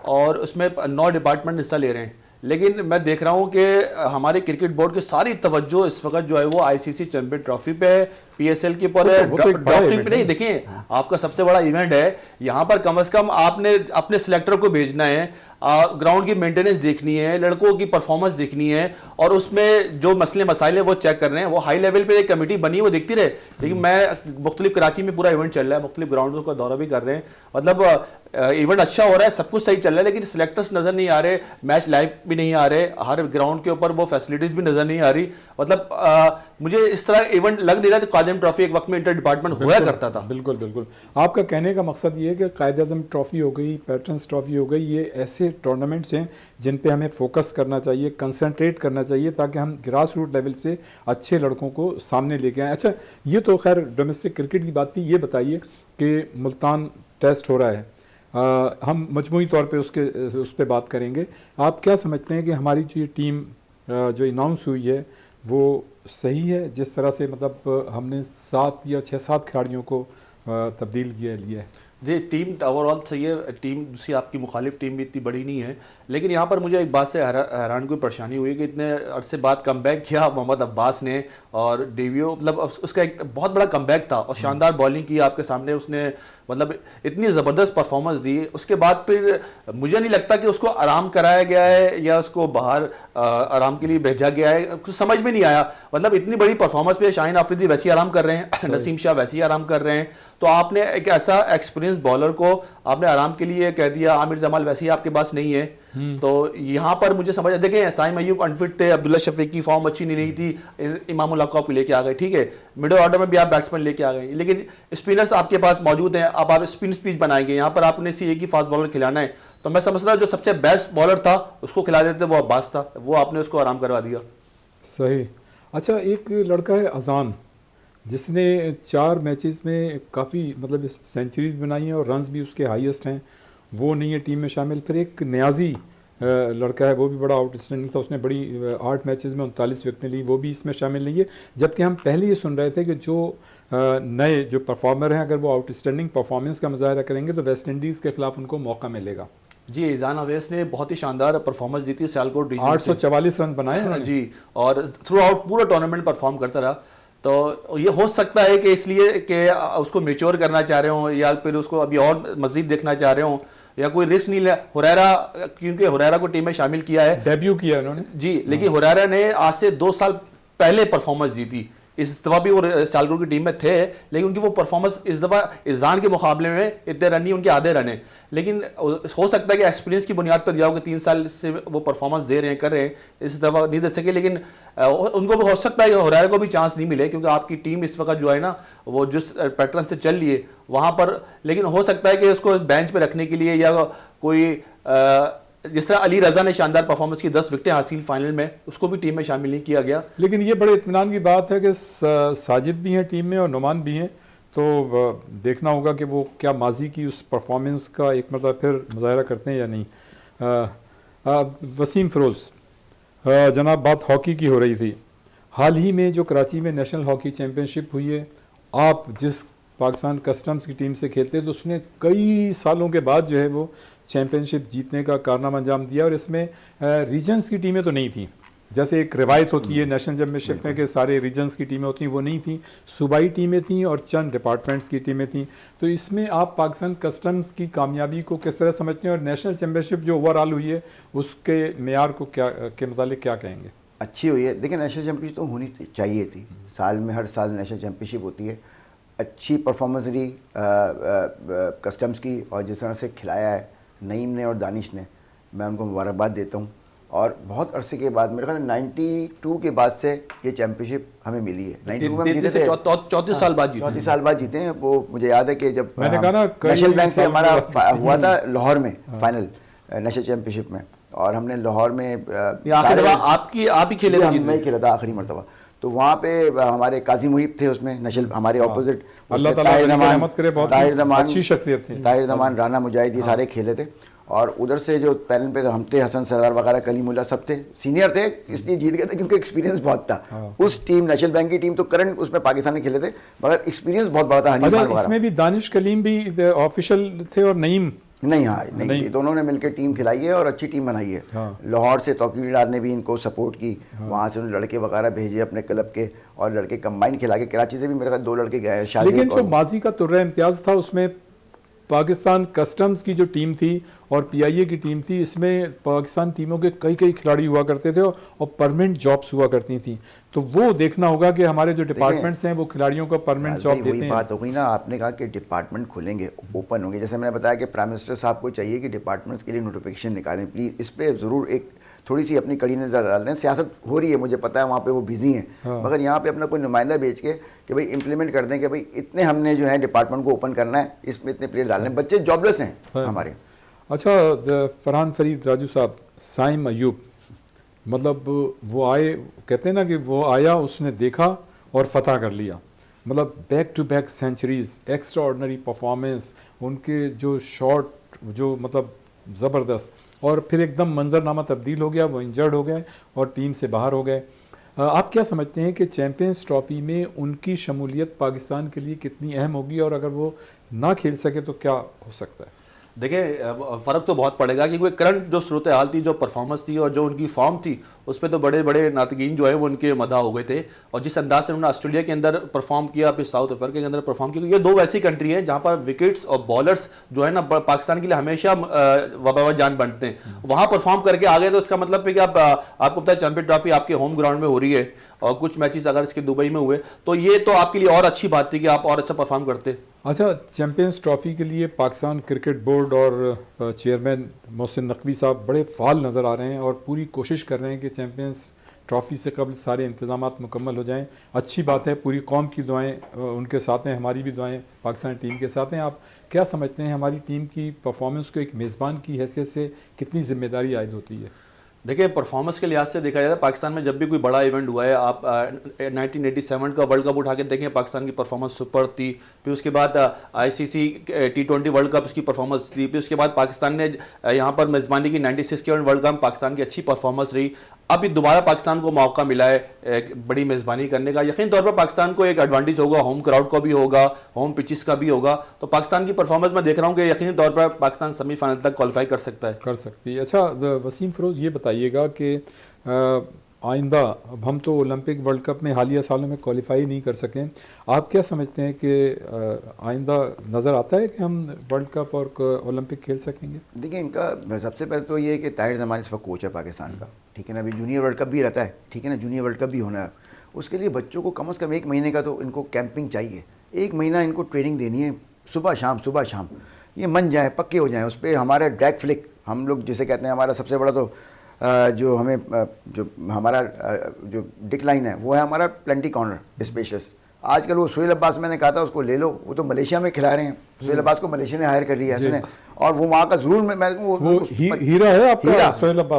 और उसमें 9 डिपार्टमेंट हिस्सा ले रहे हैं। लेकिन मैं देख रहा हूं कि हमारे क्रिकेट बोर्ड की सारी तवज्जो इस वक्त जो है वो आईसीसी चैंपियन ट्रॉफी पे है, PSL के ऊपर वो तो एक बड़ा ड्राफ्टिंग event नहीं, है। देखिए आपका सबसे बड़ा इवेंट है यहाँ पर, कम से कम आपने अपने सिलेक्टर को भेजना है, ग्राउंड की मेंटेनेंस देखनी है, लड़कों की परफॉर्मेंस देखनी है, और उसमें जो मसले मसाइल है वो चेक कर रहे हैं। वो हाई लेवल पे एक कमेटी बनी है, वो देखती रहे। लेकिन मैं मुख्तलिफ, कराची में पूरा इवेंट चल रहा है, मुख्तलिफ ग्राउंडों का दौरा भी कर रहे हैं, मतलब इवेंट अच्छा हो रहा है, सब कुछ सही चल रहा है, लेकिन सिलेक्टर्स नजर नहीं आ रहे, मैच लाइव भी नहीं आ रहे, हर ग्राउंड के ऊपर वो फैसिलिटीज भी नजर नहीं आ रही। मतलब मुझे इस तरह इवेंट लग नहीं रहा था। कायद-ए-आज़म ट्रॉफी एक वक्त में इंटर डिपार्टमेंट हुआ करता था। बिल्कुल बिल्कुल। आपका कहने का मकसद ये है कि कायद-ए-आज़म ट्रॉफी हो गई, पैटर्न्स ट्रॉफी हो गई, ये ऐसे टूर्नामेंट्स हैं जिन पे हमें फोकस करना चाहिए, कंसंट्रेट करना चाहिए, ताकि हम ग्रास रूट लेवल पे अच्छे लड़कों को सामने लेके आएँ। अच्छा, ये तो खैर डोमेस्टिक क्रिकेट की बात थी। ये बताइए कि मुल्तान टेस्ट हो रहा है, हम मजमूई तौर पे उस पर बात करेंगे। आप क्या समझते हैं कि हमारी जो ये टीम जो अनाउंस हुई है वो सही है, जिस तरह से मतलब हमने 7 या 6-7 खिलाड़ियों को तब्दील लिया है? जी, टीम ओवरऑल सही है। टीम दूसरी आपकी मुखालिफ टीम भी इतनी बड़ी नहीं है, लेकिन यहाँ पर मुझे एक बात से हैरान कोई परेशानी हुई कि इतने अरसे बाद कमबैक किया मोहम्मद अब्बास ने, और डेवियो मतलब उसका एक बहुत बड़ा कमबैक था और शानदार बॉलिंग की आपके सामने उसने, मतलब इतनी ज़बरदस्त परफॉर्मेंस दी। उसके बाद फिर मुझे नहीं लगता कि उसको आराम कराया गया है या उसको बाहर आराम के लिए भेजा गया है, कुछ समझ में नहीं आया। मतलब इतनी बड़ी परफॉर्मेंस पे शाहीन आफरीदी वैसे ही आराम कर रहे हैं, नसीम शाह वैसे ही आराम कर रहे हैं, तो आपने एक ऐसा एक्सपीरियंस बॉलर को आपने आराम के लिए कह दिया। आमिर जमाल वैसे ही आपके पास नहीं है, तो यहाँ पर मुझे समझ, देखें साइम अयूब अनफिट थे, अब्दुल्ला शफीक की फॉर्म अच्छी नहीं रही थी, इमामुल हक को लेके आ गए, ठीक है, मिडिल ऑर्डर में भी आप बैट्समैन लेके आ गए, लेकिन स्पिनर्स आपके पास मौजूद हैं। अब आप स्पिन स्पीच बनाएंगे, यहाँ पर आपने एक ही फास्ट बॉलर खिलाना है, तो मैं समझता हूँ जो सबसे बेस्ट बॉलर था उसको खिला देते, वो अब्बास था, वो आपने उसको आराम करवा दिया। सही। अच्छा, एक लड़का है अजान, जिसने 4 मैचेस में काफ़ी मतलब सेंचुरीज बनाई हैं और रन्स भी उसके हाईएस्ट हैं, वो नहीं है टीम में शामिल। फिर एक न्याजी लड़का है, वो भी बड़ा आउटस्टैंडिंग था, उसने बड़ी 8 मैचेस में 39 विकेटें ली, वो भी इसमें शामिल नहीं है। जबकि हम पहले ये सुन रहे थे कि जो नए जो परफॉर्मर हैं, अगर वो आउटस्टैंडिंग परफॉर्मेंस का मुजाहरा करेंगे तो वेस्ट इंडीज़ के खिलाफ उनको मौका मिलेगा। जी, ईजान अवैस ने बहुत ही शानदार परफॉर्मेंस दी थी सियालकोट रीजन से, 844 रन बनाए जी, और थ्रू आउट पूरा टूर्नामेंट परफॉर्म करता रहा। तो ये हो सकता है कि इसलिए कि उसको मेच्योर करना चाह रहे हों, या फिर उसको अभी और मजीद देखना चाह रहे हों, या कोई रिस्क नहीं लिया। हुरैरा, क्योंकि हुरैरा को टीम में शामिल किया है, डेब्यू किया उन्होंने जी, लेकिन हुरैरा ने आज से 2 साल पहले परफॉर्मेंस दी थी। इस दफ़ा भी वो सियालकोट की टीम में थे, लेकिन उनकी वो परफॉर्मेंस इस दफ़ा ईजान के मुकाबले में इतने रन नहीं, उनके आधे रन हैं। लेकिन हो सकता है कि एक्सपीरियंस की बुनियाद पर दिया हो कि 3 साल से वो परफॉर्मेंस दे रहे हैं, कर रहे हैं, इस दफ़ा नहीं दे सके। लेकिन उनको भी हो सकता है कि हुरैरा को भी चांस नहीं मिले, क्योंकि आपकी टीम इस वक्त जो है ना, वो जिस पैटर्न से चल रही है वहाँ पर, लेकिन हो सकता है कि उसको बेंच पर रखने के लिए, या कोई जिस तरह अली रजा ने शानदार परफॉर्मेंस की 10 विकेटें हासिल फाइनल में, उसको भी टीम में शामिल नहीं किया गया। लेकिन ये बड़े इत्मीनान की बात है कि साजिद भी हैं टीम में और नुमान भी हैं, तो देखना होगा कि वो क्या माजी की उस परफॉर्मेंस का एक मतलब फिर मुजाहरा करते हैं या नहीं। वसीम फ़िरोज़, जनाब, बात हॉकी की हो रही थी। हाल ही में जो कराची में नेशनल हॉकी चैम्पियनशिप हुई है, आप जिस पाकिस्तान कस्टम्स की टीम से खेलते हैं, तो उसने कई सालों के बाद जो है वो चैम्पियनशिप जीतने का कारनामा अंजाम दिया, और इसमें रीजन्स की टीमें तो नहीं थी, जैसे एक रिवायत होती है नेशनल चैम्पियनशिप में कि सारे रीजन्स की टीमें होती हैं, वो नहीं थी, सूबाई टीमें थीं और चंद डिपार्टमेंट्स की टीमें थीं। तो इसमें आप पाकिस्तान कस्टम्स की कामयाबी को किस तरह समझते हैं, और नेशनल चैम्पियनशिप जो ओवरऑल हुई है उसके मेयार को क्या के मुतालिक क्या कहेंगे? अच्छी हुई है। देखिए, नेशनल चैम्पियनशिप तो होनी चाहिए थी, साल में हर साल नेशनल चैम्पियनशिप होती है। अच्छी परफॉर्मेंस रही कस्टम्स की, और जिस तरह से खिलाया है नईम ने और दानिश ने, मैं उनको मुबारकबाद देता हूँ। और बहुत अरसे के बाद, मेरे ख्याल 92 के बाद से ये चैम्पियनशिप हमें मिली है। 92 में हम जीते थे, 34 साल बाद जीते 34 साल बाद जीते हैं। वो मुझे याद है कि जब मैंने कहा ना, नेशनल बैंक से हमारा हुआ था लाहौर में फाइनल नेशनल चैम्पियनशिप में, और हमने लाहौर में आप ही खेले थे, मैं खेला था आखिरी मरतबा। तो वहाँ पे हमारे काजी मुहिब थे उसमें, नेशनल हमारे ऑपोजिट, अल्लाह ताला रहमत करे, बहुत अच्छी शख्सियत थी, ताहिर दमान, राना मुजाहिद, ये सारे खेले थे। और उधर से जो पैनल पे हम थे, हसन सरदार वगैरह, कलीमुल्ला, सब थे, सीनियर थे, इसलिए जीत गए थे क्योंकि एक्सपीरियंस बहुत था। उस टीम नेशनल बैंक की टीम तो करंट उसमें पाकिस्तानी खेले थे, मगर एक्सपीरियंस बहुत बड़ा था। इसमें भी दानिश कलीम भी ऑफिशियल थे और नईम नहीं, हाँ नहीं, ये दोनों ने मिलकर टीम खिलाई है और अच्छी टीम बनाई है। हाँ। लाहौर से तौकीर डार ने भी इनको सपोर्ट की, वहाँ से उन्होंने लड़के वगैरह भेजे अपने क्लब के, और लड़के कंबाइन खिला के, कराची से भी मेरे ख्याल 2 लड़के गए हैं शादी। लेकिन जो माजी का तुर्रा इम्तियाज़ था उसमें पाकिस्तान कस्टम्स की जो टीम थी और पीआईए की टीम थी, इसमें पाकिस्तान टीमों के कई खिलाड़ी हुआ करते थे और परमानेंट जॉब्स हुआ करती थी। तो वो देखना होगा कि हमारे जो डिपार्टमेंट्स हैं वो खिलाड़ियों को परमानेंट जॉब देते हैं। वही बात हो गई ना, आपने कहा कि डिपार्टमेंट खुलेंगे, ओपन होंगे। जैसे मैंने बताया कि प्राइम मिनिस्टर साहब को चाहिए कि डिपार्टमेंट्स के लिए नोटिफिकेशन निकालें प्लीज़। इस पर ज़रूर एक थोड़ी सी अपनी कड़ी नज़र डाल दें। सियासत हो रही है, मुझे पता है वहाँ पे वो बिजी हैं, मगर यहाँ पे अपना कोई नुमाइंदा भेज के कि भाई इम्प्लीमेंट कर दें कि भाई इतने हमने जो है डिपार्टमेंट को ओपन करना है, इसमें इतने प्लेयर डालने हैं। बच्चे जॉबलेस हैं हमारे। अच्छा, फरहान फरीद राजू साहब, साइम अयूब, मतलब वो आए, कहते हैं ना कि वो आया, उसने देखा और फतह कर लिया। मतलब back to back centuries, extraordinary performance, उनके जो शॉट जो मतलब ज़बरदस्त, और फिर एकदम मंजरनामा तब्दील हो गया, वो इंजर्ड हो गए और टीम से बाहर हो गए। आप क्या समझते हैं कि चैम्पियंस ट्रॉफी में उनकी शमूलियत पाकिस्तान के लिए कितनी अहम होगी, और अगर वो ना खेल सके तो क्या हो सकता है? देखिए, फ़र्क तो बहुत पड़ेगा क्योंकि करंट जो सूरत हाल थी, जो परफॉर्मेंस थी और जो उनकी फॉर्म थी, उस पर तो बड़े बड़े नातकीन जो है वो उनके मदा हो गए थे। और जिस अंदाज से उन्होंने ऑस्ट्रेलिया के अंदर परफॉर्म किया, फिर साउथ अफ्रीका के अंदर परफॉर्म किया, ये 2 वैसी कंट्री हैं जहाँ पर विकेट्स और बॉलर्स जो है ना पाकिस्तान के लिए हमेशा वबा जान बनते हैं। वहाँ परफॉर्म करके आ गए तो उसका मतलब है कि आपको पता है चैंपियन ट्रॉफी आपके होम ग्राउंड में हो रही है, और कुछ मैचेस अगर इसके दुबई में हुए तो ये तो आपके लिए और अच्छी बात थी कि आप और अच्छा परफॉर्म करते। अच्छा, चैम्पियंस ट्रॉफी के लिए पाकिस्तान क्रिकेट बोर्ड और चेयरमैन मोहसिन नकवी साहब बड़े फाल नज़र आ रहे हैं और पूरी कोशिश कर रहे हैं कि चैम्पियंस ट्रॉफी से कबल सारे इंतजामात मुकम्मल हो जाएं। अच्छी बात है, पूरी कौम की दुआएं उनके साथ हैं, हमारी भी दुआएं पाकिस्तान टीम के साथ हैं। आप क्या समझते हैं हमारी टीम की परफॉर्मेंस को एक मेज़बान की हैसियत से कितनी जिम्मेदारी आयद होती है? देखिए, परफॉर्मेंस के लिहाज से देखा जाए पाकिस्तान में जब भी कोई बड़ा इवेंट हुआ है, आप 1987 का वर्ल्ड कप उठा के देखें, पाकिस्तान की परफॉर्मेंस सुपर थी। फिर उसके बाद आईसीसी T20 वर्ल्ड कप उसकी परफॉर्मेंस थी। फिर उसके बाद पाकिस्तान ने यहाँ पर मेज़बानी की 96 के वर्ल्ड कप, पाकिस्तान की अच्छी परफॉर्मेंस रही। अभी दोबारा पाकिस्तान को मौका मिला है एक बड़ी मेज़बानी करने का। यकीन तौर पर पाकिस्तान को एक एडवांटेज होगा, होम क्राउड का भी होगा, होम पिचेस का भी होगा। तो पाकिस्तान की परफॉर्मेंस मैं देख रहा हूँ कि यकीनी तौर पर पाकिस्तान सेमीफाइनल तक क्वालिफाई कर सकता है, कर सकती है। अच्छा, वसीम फ़िरोज़, ये बताइएगा कि आइंदा, अब हम तो ओलंपिक वर्ल्ड कप में हालिया सालों में क्वालिफाई नहीं कर सकें, आप क्या समझते हैं कि आइंदा नज़र आता है कि हम वर्ल्ड कप और ओलंपिक खेल सकेंगे? देखिए, इनका सबसे पहले तो ये है कि ताहिर ज़मानी इस वक्त कोच है पाकिस्तान का, ठीक है ना। अभी जूनियर वर्ल्ड कप भी रहता है, ठीक है ना, जूनियर वर्ल्ड कप भी होना है। उसके लिए बच्चों को कम से कम 1 महीने का तो इनको कैंपिंग चाहिए। 1 महीना इनको ट्रेनिंग देनी है, सुबह शाम, ये मन जाए, पक्के हो जाएँ उस पर। हमारा ड्रैग फ्लिक हम लोग जिसे कहते हैं, हमारा सबसे बड़ा तो जो हमें जो हमारा जो डिक्लाइन है वो है हमारा प्लेंटी कॉर्नर स्पेशस। आजकल वो सोहेल अब्बास, मैंने कहा था उसको ले लो, वो तो मलेशिया में खिला रहे हैं। सोहेल अब्बास को मलेशिया ने हायर कर लिया है उसने, और वो वहाँ का जरूर वो हीरा है आपका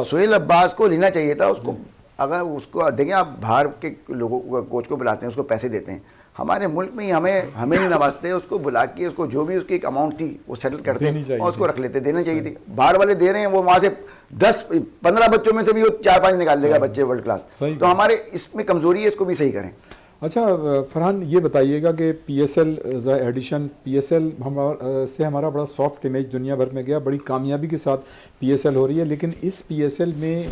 सोहेल अब्बास को लेना चाहिए था उसको। अगर उसको देखें, आप बाहर के लोगों को, कोच को बुलाते हैं, उसको पैसे देते हैं। हमारे मुल्क में ही हमें नहीं नवाजते, उसको बुला के उसको जो भी उसकी एक अमाउंट थी वो सेटल करते हैं और उसको रख लेते। देना चाहिए थी। बाहर वाले दे रहे हैं, वो वहाँ से 10-15 बच्चों में से भी वो 4-5 निकाल लेगा बच्चे वर्ल्ड क्लास। तो हमारे इसमें कमजोरी है, इसको भी सही करें। अच्छा फरहान, ये बताइएगा कि PSL एडिशन, PSL से हमारा बड़ा सॉफ्ट इमेज दुनिया भर में गया, बड़ी कामयाबी के साथ PSL हो रही है, लेकिन इस PSL में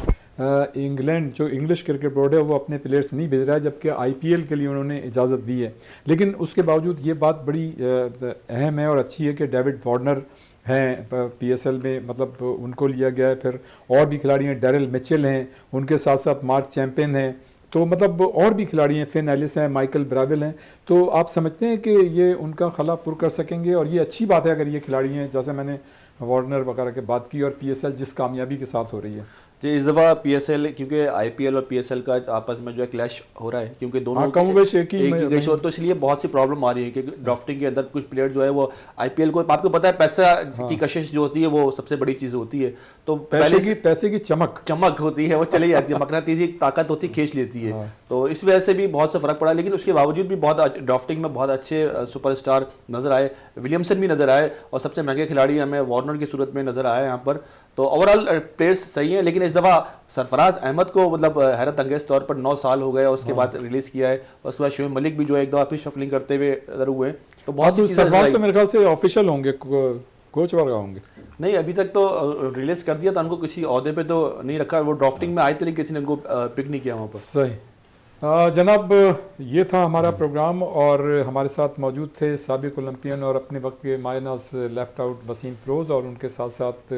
इंग्लैंड जो इंग्लिश क्रिकेट बोर्ड है वो अपने प्लेयर्स नहीं भेज रहा है, जबकि IPL के लिए उन्होंने इजाज़त दी है। लेकिन उसके बावजूद ये बात बड़ी अहम है और अच्छी है कि डेविड वार्नर हैं PSL में, मतलब उनको लिया गया है। फिर और भी खिलाड़ी हैं, डेरिल मिचेल हैं, उनके साथ साथ मार्क चैंपियन हैं, तो मतलब और भी खिलाड़ी हैं, फिन एलिस हैं, माइकल ब्रावेल हैं। तो आप समझते हैं कि ये उनका खला पुर कर सकेंगे? और ये अच्छी बात है अगर ये खिलाड़ी हैं, जैसे मैंने वार्नर वगैरह की बात की, और PSL जिस कामयाबी के साथ हो रही है। जी, इस दफ़ा PSL, क्योंकि IPL और PSL का आपस में जो है क्लैश हो रहा है, क्योंकि दोनों एक ही शोर, तो इसलिए बहुत सी प्रॉब्लम आ रही है कि ड्राफ्टिंग के अंदर कुछ प्लेयर जो है वो IPL को, आपको पता है पैसा की कशिश जो होती है वो सबसे बड़ी चीज़ होती है। तो पैसे की चमक होती है, वो चली जाती है, मकनातीसी ताकत होती है, खींच लेती है। तो इस वजह से भी बहुत सा फ़र्क पड़ा। लेकिन उसके बावजूद भी बहुत ड्राफ्टिंग में बहुत अच्छे सुपरस्टार नज़र आए, विलियमसन भी नज़र आए, और सबसे महंगे खिलाड़ी हमें वार्नर की सूरत में नज़र आए यहाँ पर। तो ओवरऑल प्लेयर्स सही हैं, लेकिन इस दफ़ा सरफराज अहमद को मतलब हैरत अंगेज तौर पर 9 साल हो गए और उसके बाद रिलीज़ किया है। और उसके बाद शोएब मलिक भी जो है एक दफ़ा फिर शफलिंग करते हुए नजर हुए। तो बहुत सी चीज़ें, सरफराज तो मेरे ख्याल से ऑफिशियल होंगे कोच वगैरह होंगे? नहीं, अभी तक तो रिलीज कर दिया था उनको, किसी ओहदे पे तो नहीं रखा, वो ड्राफ्टिंग में आए थे लेकिन किसी ने उनको पिक नहीं किया वहाँ पर। सही। जनाब, ये था हमारा प्रोग्राम और हमारे साथ मौजूद थे साबिक ओलंपियन और अपने वक्त के मायनास लेफ्ट आउट वसीम फ़िरोज़, और उनके साथ साथ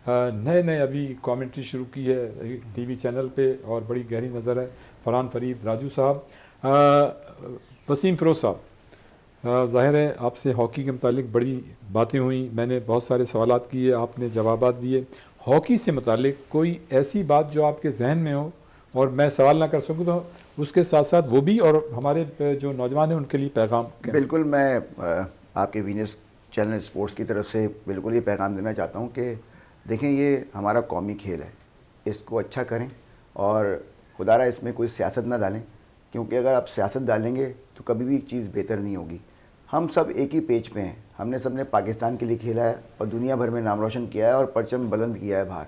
नए नए अभी कमेंट्री शुरू की है टीवी चैनल पे और बड़ी गहरी नज़र है फरहान फरीद राजू साहब। वसीम फ़िरोज़ साहब, ज़ाहिर है आपसे हॉकी के मुतालिक बड़ी बातें हुई, मैंने बहुत सारे सवालात किए, आपने जवाबात दिए। हॉकी से मुतालिक कोई ऐसी बात जो आपके जहन में हो और मैं सवाल ना कर सकूँ तो उसके साथ साथ वो भी और हमारे जो नौजवान हैं उनके लिए पैगाम क्या? बिल्कुल, मैं आपके वीनस चैनल स्पोर्ट्स की तरफ से बिल्कुल ये पैगाम देना चाहता हूँ कि देखें, ये हमारा कौमी खेल है, इसको अच्छा करें और खुदारा इसमें कोई सियासत ना डालें, क्योंकि अगर आप सियासत डालेंगे तो कभी भी चीज़ बेहतर नहीं होगी। हम सब एक ही पेज पे हैं, हमने सबने पाकिस्तान के लिए खेला है और दुनिया भर में नाम रोशन किया है और परचम बुलंद किया है बाहर।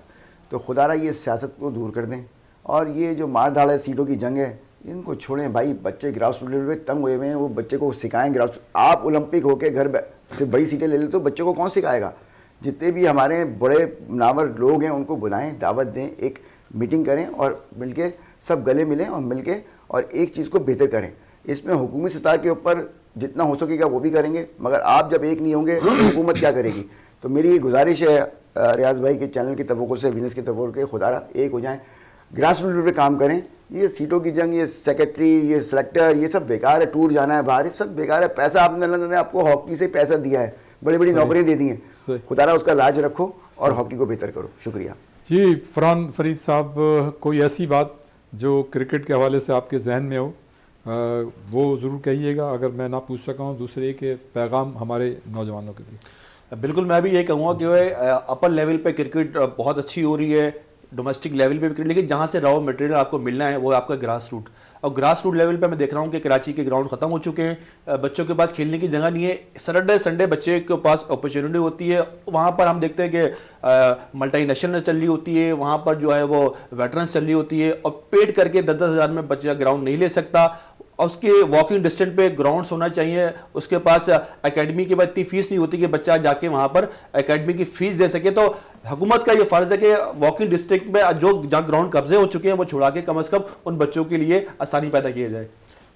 तो खुदारा ये सियासत को दूर कर दें और ये जो मार धाड़ है, सीटों की जंग है, इनको छोड़ें भाई। बच्चे ग्राउंड लेवल पे तंग हुए हुए हैं, वो बच्चे को सिखाएं। ग्राउंड आप ओलंपिक होके घर से बड़ी सीटें ले लेते तो बच्चों को कौन सिखाएगा? जितने भी हमारे बड़े नामवर लोग हैं उनको बुलाएं, दावत दें, एक मीटिंग करें और मिलके सब गले मिलें और मिलके और एक चीज़ को बेहतर करें। इसमें हुकूमती सतह के ऊपर जितना हो सकेगा वो भी करेंगे, मगर आप जब एक नहीं होंगे तो हुकूमत क्या करेगी? तो मेरी ये गुजारिश है रियाज भाई के चैनल की तवक्को से, वीनस की तवक्को के, खुदारा एक हो जाएं, ग्रास रूट पे काम करें। ये सीटों की जंग, ये सेक्रेटरी, ये सेलेक्टर, ये सब बेकार है। टूर जाना है बाहर, ये सब बेकार है। पैसा आपने आपको हॉकी से पैसा दिया है, बड़ी बड़ी नौकरियां दे दी हैं। खुदारा उसका लाज रखो और हॉकी को बेहतर करो। शुक्रिया जी। फरहान फरीद साहब, कोई ऐसी बात जो क्रिकेट के हवाले से आपके जहन में हो वो ज़रूर कहिएगा, अगर मैं ना पूछ सका हूँ। दूसरे के पैगाम हमारे नौजवानों के लिए। बिल्कुल, मैं भी ये कहूँगा कि अपर लेवल पे क्रिकेट बहुत अच्छी हो रही है, डोमेस्टिक लेवल पे क्रिकेट, लेकिन जहाँ से रॉ मटेरियल आपको मिलना है वो आपका ग्रास रूट। और ग्रास रूट लेवल पे मैं देख रहा हूँ कि कराची के ग्राउंड ख़त्म हो चुके हैं, बच्चों के पास खेलने की जगह नहीं है। सैटरडे संडे बच्चे के पास अपॉर्चुनिटी होती है, वहाँ पर हम देखते हैं कि मल्टीनेशनल चल रही होती है, वहाँ पर जो है वो वेटरन्स चल रही होती है, और पेड करके 10-10 हज़ार में बच्चा ग्राउंड नहीं ले सकता। और उसके वॉकिंग डिस्टेंस पे ग्राउंड्स होना चाहिए। उसके पास एकेडमी के बाद इतनी फीस नहीं होती कि बच्चा जाके वहाँ पर एकेडमी की फीस दे सके। तो हुकूमत का ये फ़र्ज़ है कि वॉकिंग डिस्ट्रिक्ट में जो जहाँ ग्राउंड कब्जे हो चुके हैं वो छुड़ा के कम से कम उन बच्चों के लिए आसानी पैदा किया जाए।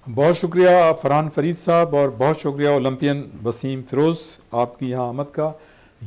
बहुत शुक्रिया फरहान फरीद साहब और बहुत शुक्रिया ओलंपियन वसीम फ़िरोज़ आपकी यहाँ आमद का।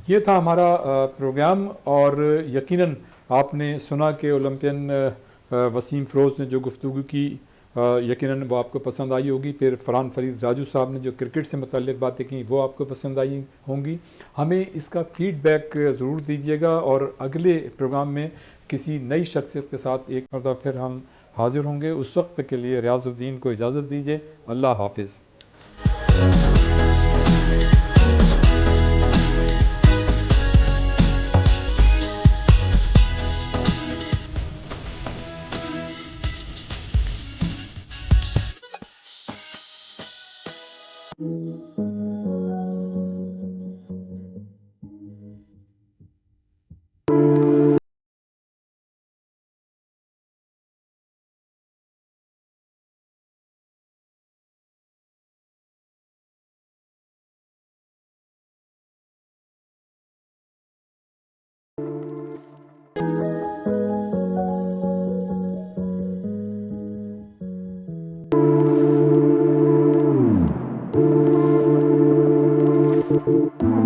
ये था हमारा प्रोग्राम और यकीनन आपने सुना कि ओलंपियन वसीम फ़िरोज़ ने जो गुफ्तगू की यकीनन वो आपको पसंद आई होगी। फिर फरहान फरीद राजू साहब ने जो क्रिकेट से मुताल्लिक़ बातें की वो आपको पसंद आई होंगी। हमें इसका फ़ीडबैक ज़रूर दीजिएगा और अगले प्रोग्राम में किसी नई शख्सियत के साथ एक मरतबा फिर हम हाज़िर होंगे। उस वक्त के लिए रियाज़ुद्दीन को इजाज़त दीजिए। अल्लाह हाफ़िज़।